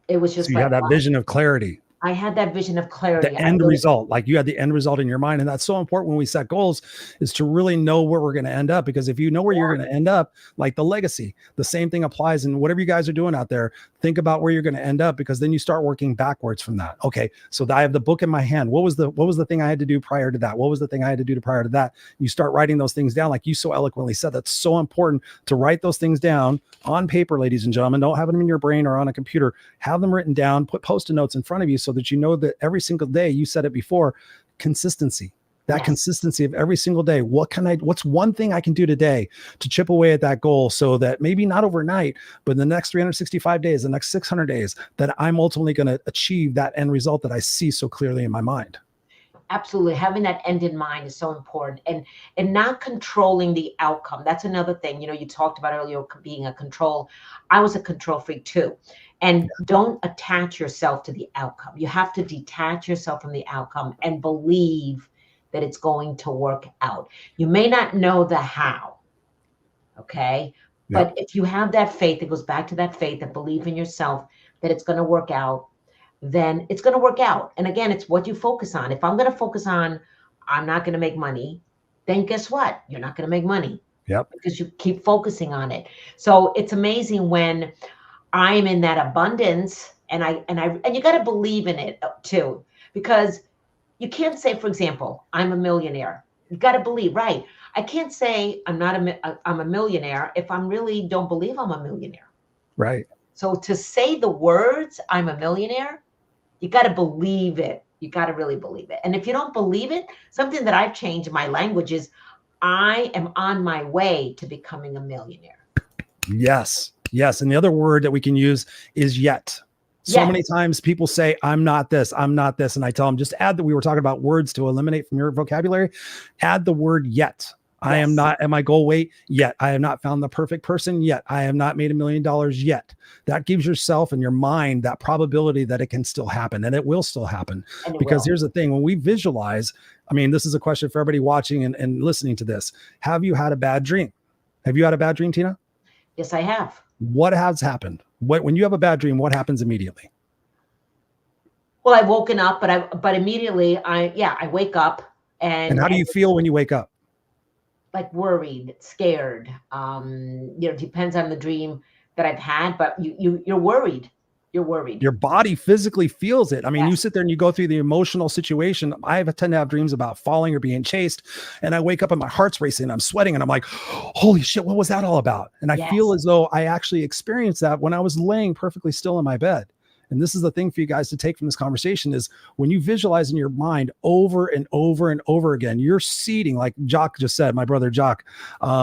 Speaker 2: It was just
Speaker 1: So you had that vision of clarity.
Speaker 2: I had that vision of clarity.
Speaker 1: The end result, like you had the end result in your mind. And that's so important when we set goals, is to really know where we're going to end up. Because if you know where you're going to end up, like the legacy, the same thing applies. And whatever you guys are doing out there, think about where you're going to end up, because then you start working backwards from that. Okay. So I have the book in my hand. What was the thing I had to do prior to that? What was the thing I had to do prior to that? You start writing those things down. Like you so eloquently said, that's so important to write those things down on paper, ladies and gentlemen. Don't have them in your brain or on a computer. Have them written down, put Post-it notes in front of you, so that you know that every single day, you said it before, consistency, that consistency of every single day. What's one thing I can do today to chip away at that goal, so that maybe not overnight, but in the next 365 days, the next 600 days, that I'm ultimately going to achieve that end result that I see so clearly in my mind.
Speaker 2: Absolutely. Having that end in mind is so important, and not controlling the outcome. That's another thing. You talked about earlier being a control. I was a control freak too. And don't attach yourself to the outcome. You have to detach yourself from the outcome and believe that it's going to work out. You may not know the how, okay? But if you have that faith, it goes back to that faith, that belief in yourself that it's going to work out, then it's going to work out. And again, it's what you focus on. If I'm going to focus on, I'm not going to make money, then guess what? You're not going to make money. Because you keep focusing on it. So it's amazing when I'm in that abundance, and you got to believe in it too, because you can't say, for example, I'm a millionaire. You got to believe, right? I can't say I'm a millionaire if I really don't believe I'm a millionaire.
Speaker 1: Right.
Speaker 2: So to say the words, I'm a millionaire, you got to believe it. You got to really believe it. And if you don't believe it, something that I've changed in my language is, I am on my way to becoming a millionaire.
Speaker 1: Yes. Yes. And the other word that we can use is yet. So many times people say, I'm not this, I'm not this. And I tell them, just add that. We were talking about words to eliminate from your vocabulary. Add the word yet. I am not at my goal weight yet. I have not found the perfect person yet. I have not made $1 million yet. That gives yourself and your mind that probability that it can still happen, and it will still happen. Because here's the thing, when we visualize, I mean, this is a question for everybody watching and listening to this. Have you had a bad dream? Have you had a bad dream, Tina?
Speaker 2: Yes, I have.
Speaker 1: What has happened? When you have a bad dream, what happens immediately?
Speaker 2: Well, I've woken up, but immediately I wake up. And
Speaker 1: how do you feel when you wake up?
Speaker 2: Like worried, scared. Depends on the dream. that I've had, but you're worried. You're worried.
Speaker 1: Your body physically feels it. I mean, you
Speaker 2: Yes.
Speaker 1: sit there and you go through the emotional situation. Tend to have dreams about falling or being chased. And I wake up and my heart's racing. I'm sweating and I'm like, holy shit, what was that all about? And I feel
Speaker 2: Yes.
Speaker 1: as though I actually experienced that when I was laying perfectly still in my bed. And this is the thing for you guys to take from this conversation is when you visualize in your mind over and over and over again, you're seeding, like Jock just said, my brother Jock,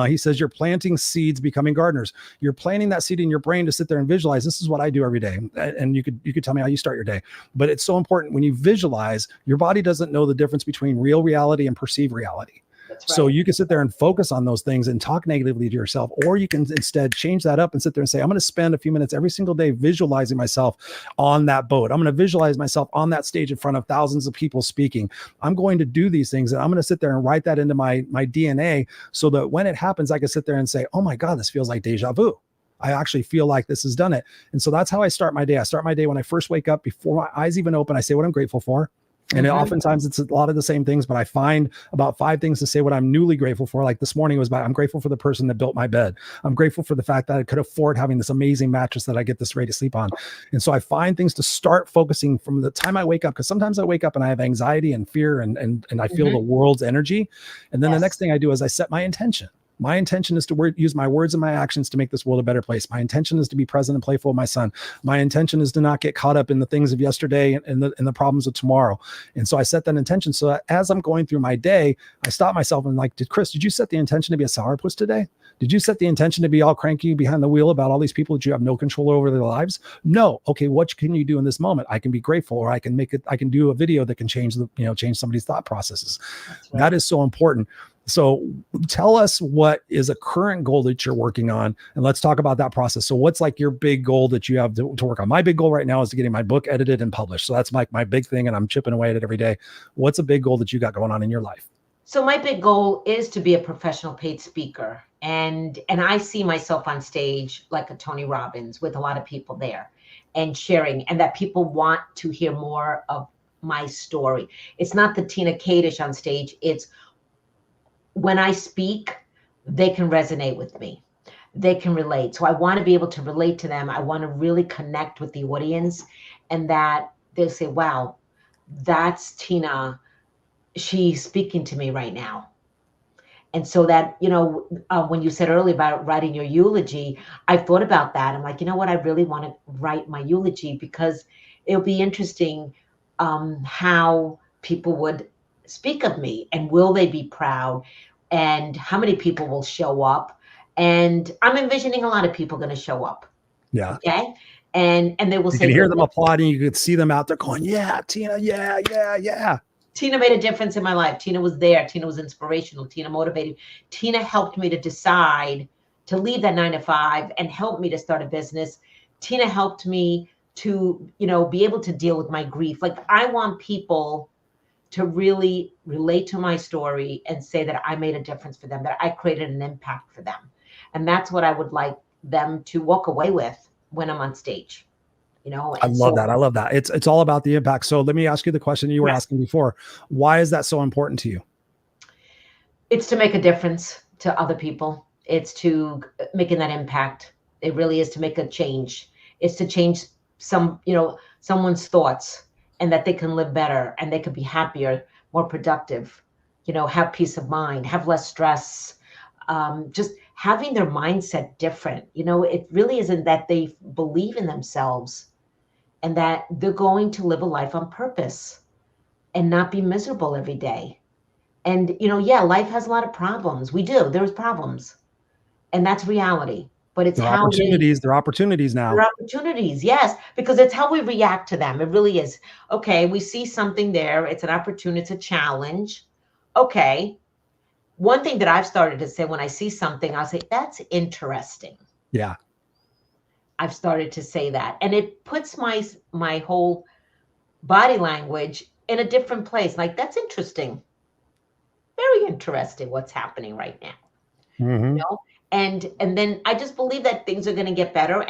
Speaker 1: he says, you're planting seeds, becoming gardeners. You're planting that seed in your brain to sit there and visualize. This is what I do every day. And you could tell me how you start your day, but it's so important when you visualize, your body doesn't know the difference between real reality and perceived reality.
Speaker 2: That's
Speaker 1: So
Speaker 2: right.
Speaker 1: you can sit there and focus on those things and talk negatively to yourself, or you can instead change that up and sit there and say, I'm going to spend a few minutes every single day visualizing myself on that boat. I'm going to visualize myself on that stage in front of thousands of people speaking. I'm going to do these things and I'm going to sit there and write that into my DNA so that when it happens, I can sit there and say, oh my God, this feels like deja vu. I actually feel like this has done it. And so that's how I start my day. I start my day when I first wake up, before my eyes even open. I say what I'm grateful for. And oftentimes it's a lot of the same things, but I find about 5 things to say what I'm newly grateful for. Like this morning was about, I'm grateful for the person that built my bed. I'm grateful for the fact that I could afford having this amazing mattress that I get this rate to sleep on. And so I find things to start focusing from the time I wake up, because sometimes I wake up and I have anxiety and fear and I feel the world's energy. And then the next thing I do is I set my intention. My intention is to use my words and my actions to make this world a better place. My intention is to be present and playful with my son. My intention is to not get caught up in the things of yesterday and the problems of tomorrow. And so I set that intention so that as I'm going through my day, I stop myself and like, did you set the intention to be a sourpuss today? Did you set the intention to be all cranky behind the wheel about all these people that you have no control over their lives? No. Okay. What can you do in this moment? I can be grateful, or I can do a video that can change somebody's thought processes. Right. That is so important. So tell us what is a current goal that you're working on, and let's talk about that process. So what's like your big goal that you have to work on? My big goal right now is to getting my book edited and published. So that's my big thing, and I'm chipping away at it every day. What's a big goal that you got going on in your life?
Speaker 2: So my big goal is to be a professional paid speaker. And I see myself on stage like a Tony Robbins with a lot of people there and sharing, and that people want to hear more of my story. It's not the Tina Kadish on stage. It's when I speak, they can resonate with me. They can relate. So I want to be able to relate to them. I want to really connect with the audience, and that they'll say, wow, that's Tina. She's speaking to me right now. And so that, when you said earlier about writing your eulogy, I thought about that. I'm like, you know what? I really want to write my eulogy, because it'll be interesting how people would speak of me, and will they be proud, and how many people will show up. And I'm envisioning a lot of people going to show up.
Speaker 1: Yeah.
Speaker 2: Okay. And they will say,
Speaker 1: you can hear them applauding. You could see them out there going, yeah, Tina. Yeah.
Speaker 2: Tina made a difference in my life. Tina was there. Tina was inspirational. Tina motivated. Tina helped me to decide to leave that 9-to-5 and help me to start a business. Tina helped me to, be able to deal with my grief. Like, I want people to really relate to my story and say that I made a difference for them, that I created an impact for them. And that's what I would like them to walk away with when I'm on stage.
Speaker 1: I love that. I love that. It's all about the impact. So let me ask you the question you were asking before. Why is that so important to you?
Speaker 2: It's to make a difference to other people. It's to making that impact. It really is to make a change. It's to change someone's thoughts, and that they can live better, and they could be happier, more productive, have peace of mind, have less stress, just having their mindset different. It really isn't that they believe in themselves and that they're going to live a life on purpose and not be miserable every day. And, life has a lot of problems. We do. There's problems, and that's reality. But it's
Speaker 1: There are opportunities now.
Speaker 2: There are opportunities, yes, because it's how we react to them. It really is. Okay, we see something there. It's an opportunity. It's a challenge. Okay. One thing that I've started to say when I see something, I'll say, that's interesting.
Speaker 1: Yeah.
Speaker 2: I've started to say that. And it puts my whole body language in a different place. Like, that's interesting. Very interesting what's happening right now.
Speaker 1: Mm-hmm.
Speaker 2: And then I just believe that things are going to get better.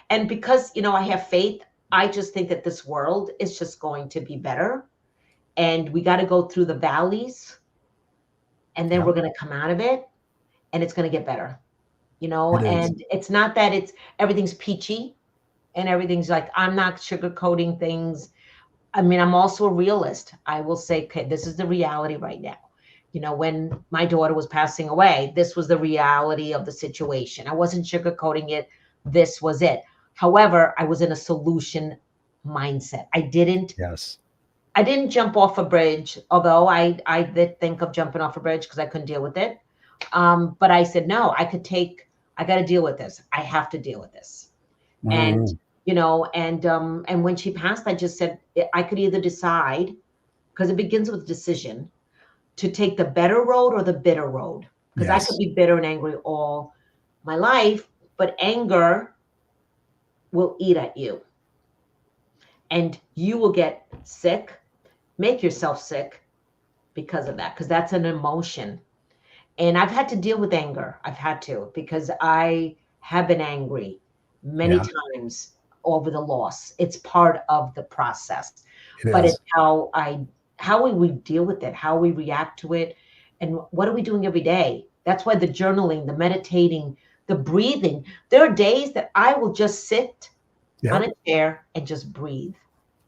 Speaker 2: And because, I have faith, I just think that this world is just going to be better. And we got to go through the valleys, and then we're going to come out of it, and it's going to get better.
Speaker 1: It is.
Speaker 2: and it's not that everything's peachy and everything's like, I'm not sugarcoating things. I mean, I'm also a realist. I will say, okay, this is the reality right now. When my daughter was passing away, this was the reality of the situation. I wasn't sugarcoating it. This was it. However, I was in a solution mindset. I didn't
Speaker 1: Yes.
Speaker 2: jump off a bridge, although I did think of jumping off a bridge because I couldn't deal with it. But I said, no, I got to deal with this. I have to deal with this. And, and when she passed, I just said, I could either decide, because it begins with decision, to take the better road or the bitter road. Because I could be bitter and angry all my life, but anger will eat at you. And you will get sick, make yourself sick because of that, because that's an emotion. And I've had to deal with anger. I've had to, because I have been angry many times over the loss. It's part of the process. It's how we deal with it, how we react to it, and what are we doing every day? That's why the journaling, the meditating, the breathing. There are days that I will just sit on a chair and just breathe.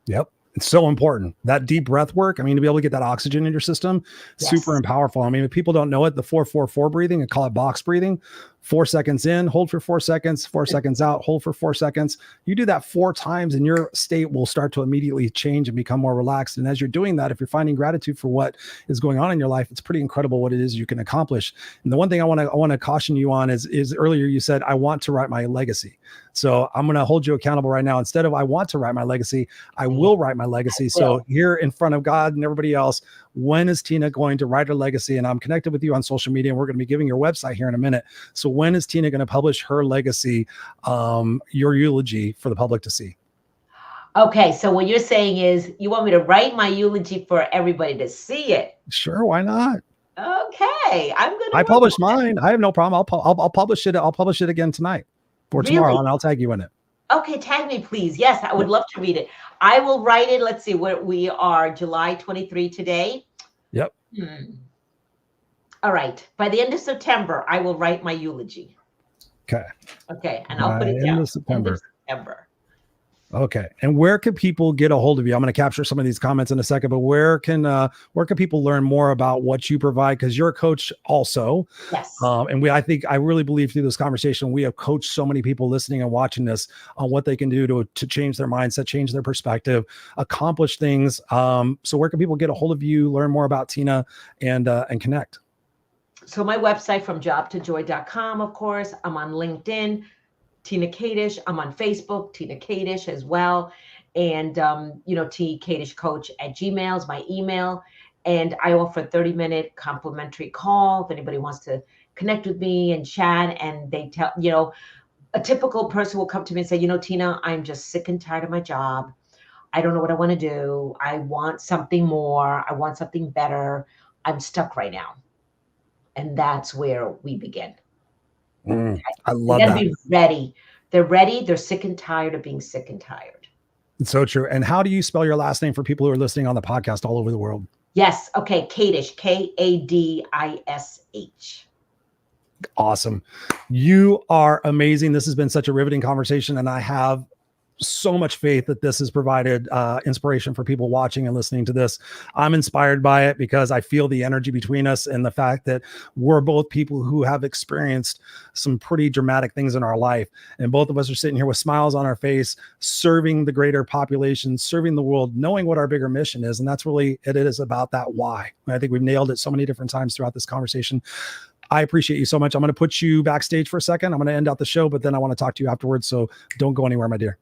Speaker 1: Yep. It's so important. That deep breath work. I mean, to be able to get that oxygen in your system, super powerful. I mean, if people don't know it, the 4-4-4 breathing, I call it box breathing. 4 seconds in, hold for 4 seconds, 4 seconds out, hold for 4 seconds. You do that 4 times and your state will start to immediately change and become more relaxed. And as you're doing that, if you're finding gratitude for what is going on in your life, it's pretty incredible what it is you can accomplish. And the one thing I want to caution you on is earlier you said, I want to write my legacy. So I'm going to hold you accountable right now. Instead of I want to write my legacy, I will write my legacy. So here in front of God and everybody else, when is Tina going to write her legacy? And I'm connected with you on social media, and we're going to be giving your website here in a minute. So when is Tina going to publish her legacy, your eulogy for the public to see?
Speaker 2: Okay, so what you're saying is you want me to write my eulogy for everybody to see it?
Speaker 1: Sure, why not?
Speaker 2: Okay,
Speaker 1: I published mine. I have no problem. I'll publish it. I'll publish it again tonight or tomorrow, and I'll tag you in it.
Speaker 2: Okay, tag me, please. Yes, I would love to read it. I will write it. Let's see, we are July 23 today.
Speaker 1: Yep.
Speaker 2: All right. By the end of September, I will write my eulogy. Okay, and I'll put it down.
Speaker 1: End of September. Okay. And where can people get a hold of you? I'm going to capture some of these comments in a second, but where can people learn more about what you provide? Because you're a coach also.
Speaker 2: Yes.
Speaker 1: And I really believe through this conversation, we have coached so many people listening and watching this on what they can do to change their mindset, change their perspective, accomplish things. So where can people get a hold of you, learn more about Tina, and connect?
Speaker 2: So my website, fromjobtojoy.com, of course. I'm on LinkedIn, Tina Kadish. I'm on Facebook, Tina Kadish as well. And, T Kadish Coach at Gmail is my email. And I offer a 30-minute complimentary call if anybody wants to connect with me and chat. And they tell, a typical person will come to me and say, Tina, I'm just sick and tired of my job. I don't know what I want to do. I want something more. I want something better. I'm stuck right now. And that's where we begin.
Speaker 1: I love that.
Speaker 2: Be ready. They're ready. They're sick and tired of being sick and tired.
Speaker 1: It's so true. And how do you spell your last name for people who are listening on the podcast all over the world?
Speaker 2: Yes. Okay. Kadish, Kadish.
Speaker 1: Awesome. You are amazing. This has been such a riveting conversation, and I have so much faith that this has provided inspiration for people watching and listening to this. I'm inspired by it because I feel the energy between us and the fact that we're both people who have experienced some pretty dramatic things in our life. And both of us are sitting here with smiles on our face, serving the greater population, serving the world, knowing what our bigger mission is. And that's really, it is about that why. And I think we've nailed it so many different times throughout this conversation. I appreciate you so much. I'm going to put you backstage for a second. I'm going to end out the show, but then I want to talk to you afterwards. So don't go anywhere, my dear.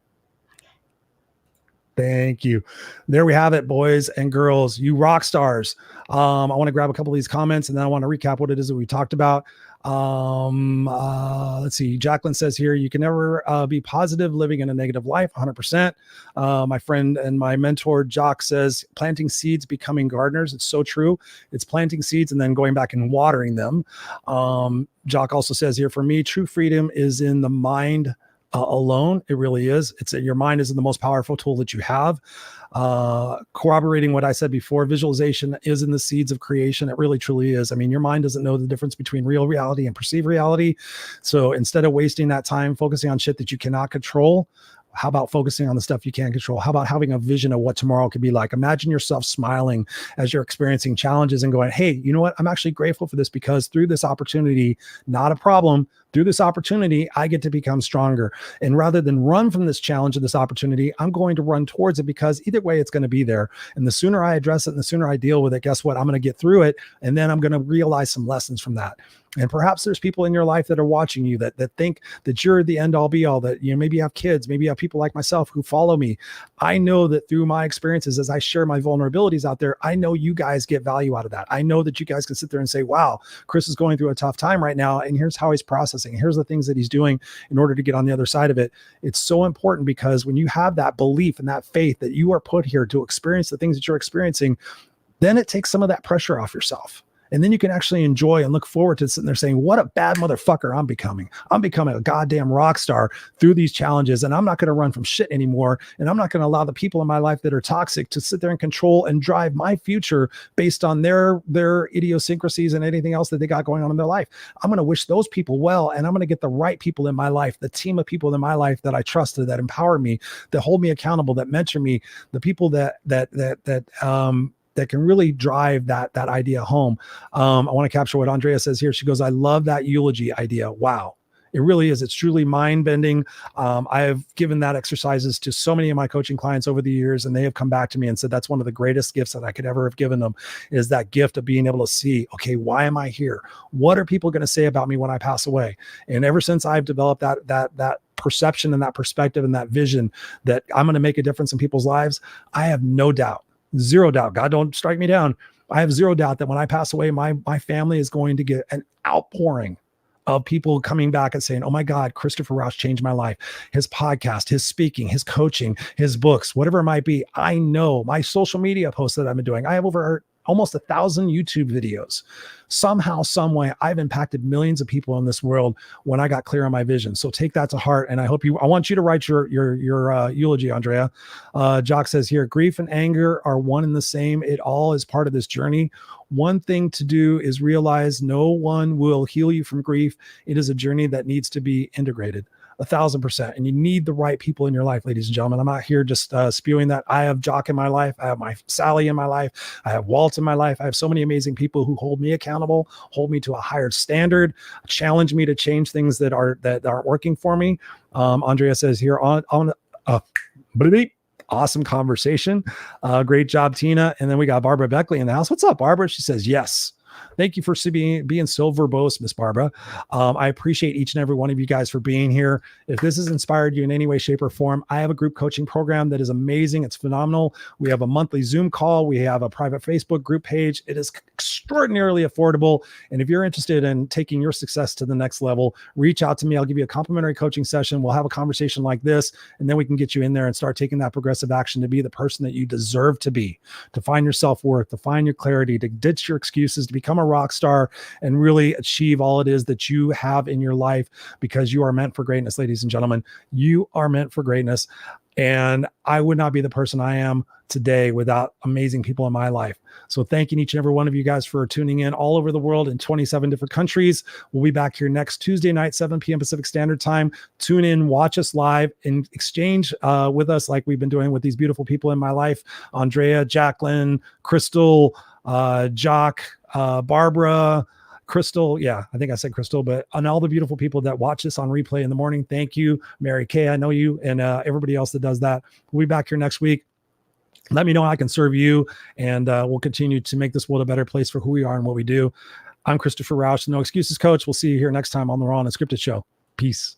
Speaker 1: Thank you. There we have it, boys and girls, you rock stars. I want to grab a couple of these comments and then I want to recap what it is that we talked about. Let's see. Jacqueline says here, you can never be positive living in a negative life. 100%. My friend and my mentor, Jock, says planting seeds, becoming gardeners. It's so true. It's planting seeds and then going back and watering them. Jock also says here, for me, true freedom is in the mind alone. It really is. Your mind is the most powerful tool that you have. Corroborating what I said before, visualization is in the seeds of creation. It really truly is. I mean, your mind doesn't know the difference between real reality and perceived reality. So instead of wasting that time focusing on shit that you cannot control, how about focusing on the stuff you can control? How about having a vision of what tomorrow could be like? Imagine yourself smiling as you're experiencing challenges and going, hey, you know what? I'm actually grateful for this, because through this opportunity, not a problem, through this opportunity, I get to become stronger. And rather than run from this challenge and this opportunity, I'm going to run towards it, because either way, it's going to be there. And the sooner I address it and the sooner I deal with it, guess what? I'm going to get through it. And then I'm going to realize some lessons from that. And perhaps there's people in your life that are watching you that think that you're the end all be all, that, you know, maybe you have kids, maybe you have people like myself who follow me. I know that through my experiences, as I share my vulnerabilities out there, I know you guys get value out of that. I know that you guys can sit there and say, wow, Chris is going through a tough time right now, and here's how he's processing. Here's the things that he's doing in order to get on the other side of it. It's so important, because when you have that belief and that faith that you are put here to experience the things that you're experiencing, then it takes some of that pressure off yourself. And then you can actually enjoy and look forward to sitting there saying, what a bad motherfucker I'm becoming. I'm becoming a goddamn rock star through these challenges. And I'm not going to run from shit anymore. And I'm not going to allow the people in my life that are toxic to sit there and control and drive my future based on their idiosyncrasies and anything else that they got going on in their life. I'm going to wish those people well. And I'm going to get the right people in my life, the team of people in my life that I trusted, that empower me, that hold me accountable, that mentor me, the people that can really drive that idea home. I want to capture what Andrea says here. She goes, I love that eulogy idea. Wow. It really is. It's truly mind bending. I've given that exercises to so many of my coaching clients over the years, and they have come back to me and said, that's one of the greatest gifts that I could ever have given them, is that gift of being able to see, okay, why am I here? What are people going to say about me when I pass away? And ever since I've developed that perception and that perspective and that vision that I'm going to make a difference in people's lives, I have no doubt, zero doubt. God, don't strike me down. I have zero doubt that when I pass away, my family is going to get an outpouring of people coming back and saying, oh my God, Christopher Rausch changed my life. His podcast, his speaking, his coaching, his books, whatever it might be. I know my social media posts that I've been doing. I have over almost 1,000 YouTube videos. Somehow, some way, I've impacted millions of people in this world when I got clear on my vision. So take that to heart. And I want you to write your eulogy, Andrea. Jock says here, grief and anger are one and the same. It all is part of this journey. One thing to do is realize no one will heal you from grief. It is a journey that needs to be integrated. 1,000%. And you need the right people in your life, ladies and gentlemen. I'm not here just spewing that. I have Jock in my life. I have my Sally in my life. I have Walt in my life. I have so many amazing people who hold me accountable, hold me to a higher standard, challenge me to change things that aren't working for me. Andrea says here awesome conversation. Great job, Tina. And then we got Barbara Beckley in the house. What's up, Barbara? She says, yes. Thank you for being so verbose, Miss Barbara. I appreciate each and every one of you guys for being here. If this has inspired you in any way, shape, or form, I have a group coaching program that is amazing. It's phenomenal. We have a monthly Zoom call. We have a private Facebook group page. It is extraordinarily affordable. And if you're interested in taking your success to the next level, reach out to me. I'll give you a complimentary coaching session. We'll have a conversation like this, and then we can get you in there and start taking that progressive action to be the person that you deserve to be, to find your self-worth, to find your clarity, to ditch your excuses, to become a rock star and really achieve all it is that you have in your life, because you are meant for greatness, ladies and gentlemen. You are meant for greatness. And I would not be the person I am today without amazing people in my life. So thanking each and every one of you guys for tuning in all over the world in 27 different countries. We'll be back here next Tuesday night, 7 p.m. Pacific Standard Time. Tune in, watch us live, and exchange with us like we've been doing with these beautiful people in my life. Andrea, Jacqueline, Crystal, Jock, Barbara, Crystal. Yeah, I think I said Crystal, but on all the beautiful people that watch this on replay in the morning. Thank you. Mary Kay, I know you, and everybody else that does that. We'll be back here next week. Let me know how I can serve you, and we'll continue to make this world a better place for who we are and what we do. I'm Christopher Rausch, No Excuses Coach. We'll see you here next time on the Raw Unscripted show. Peace.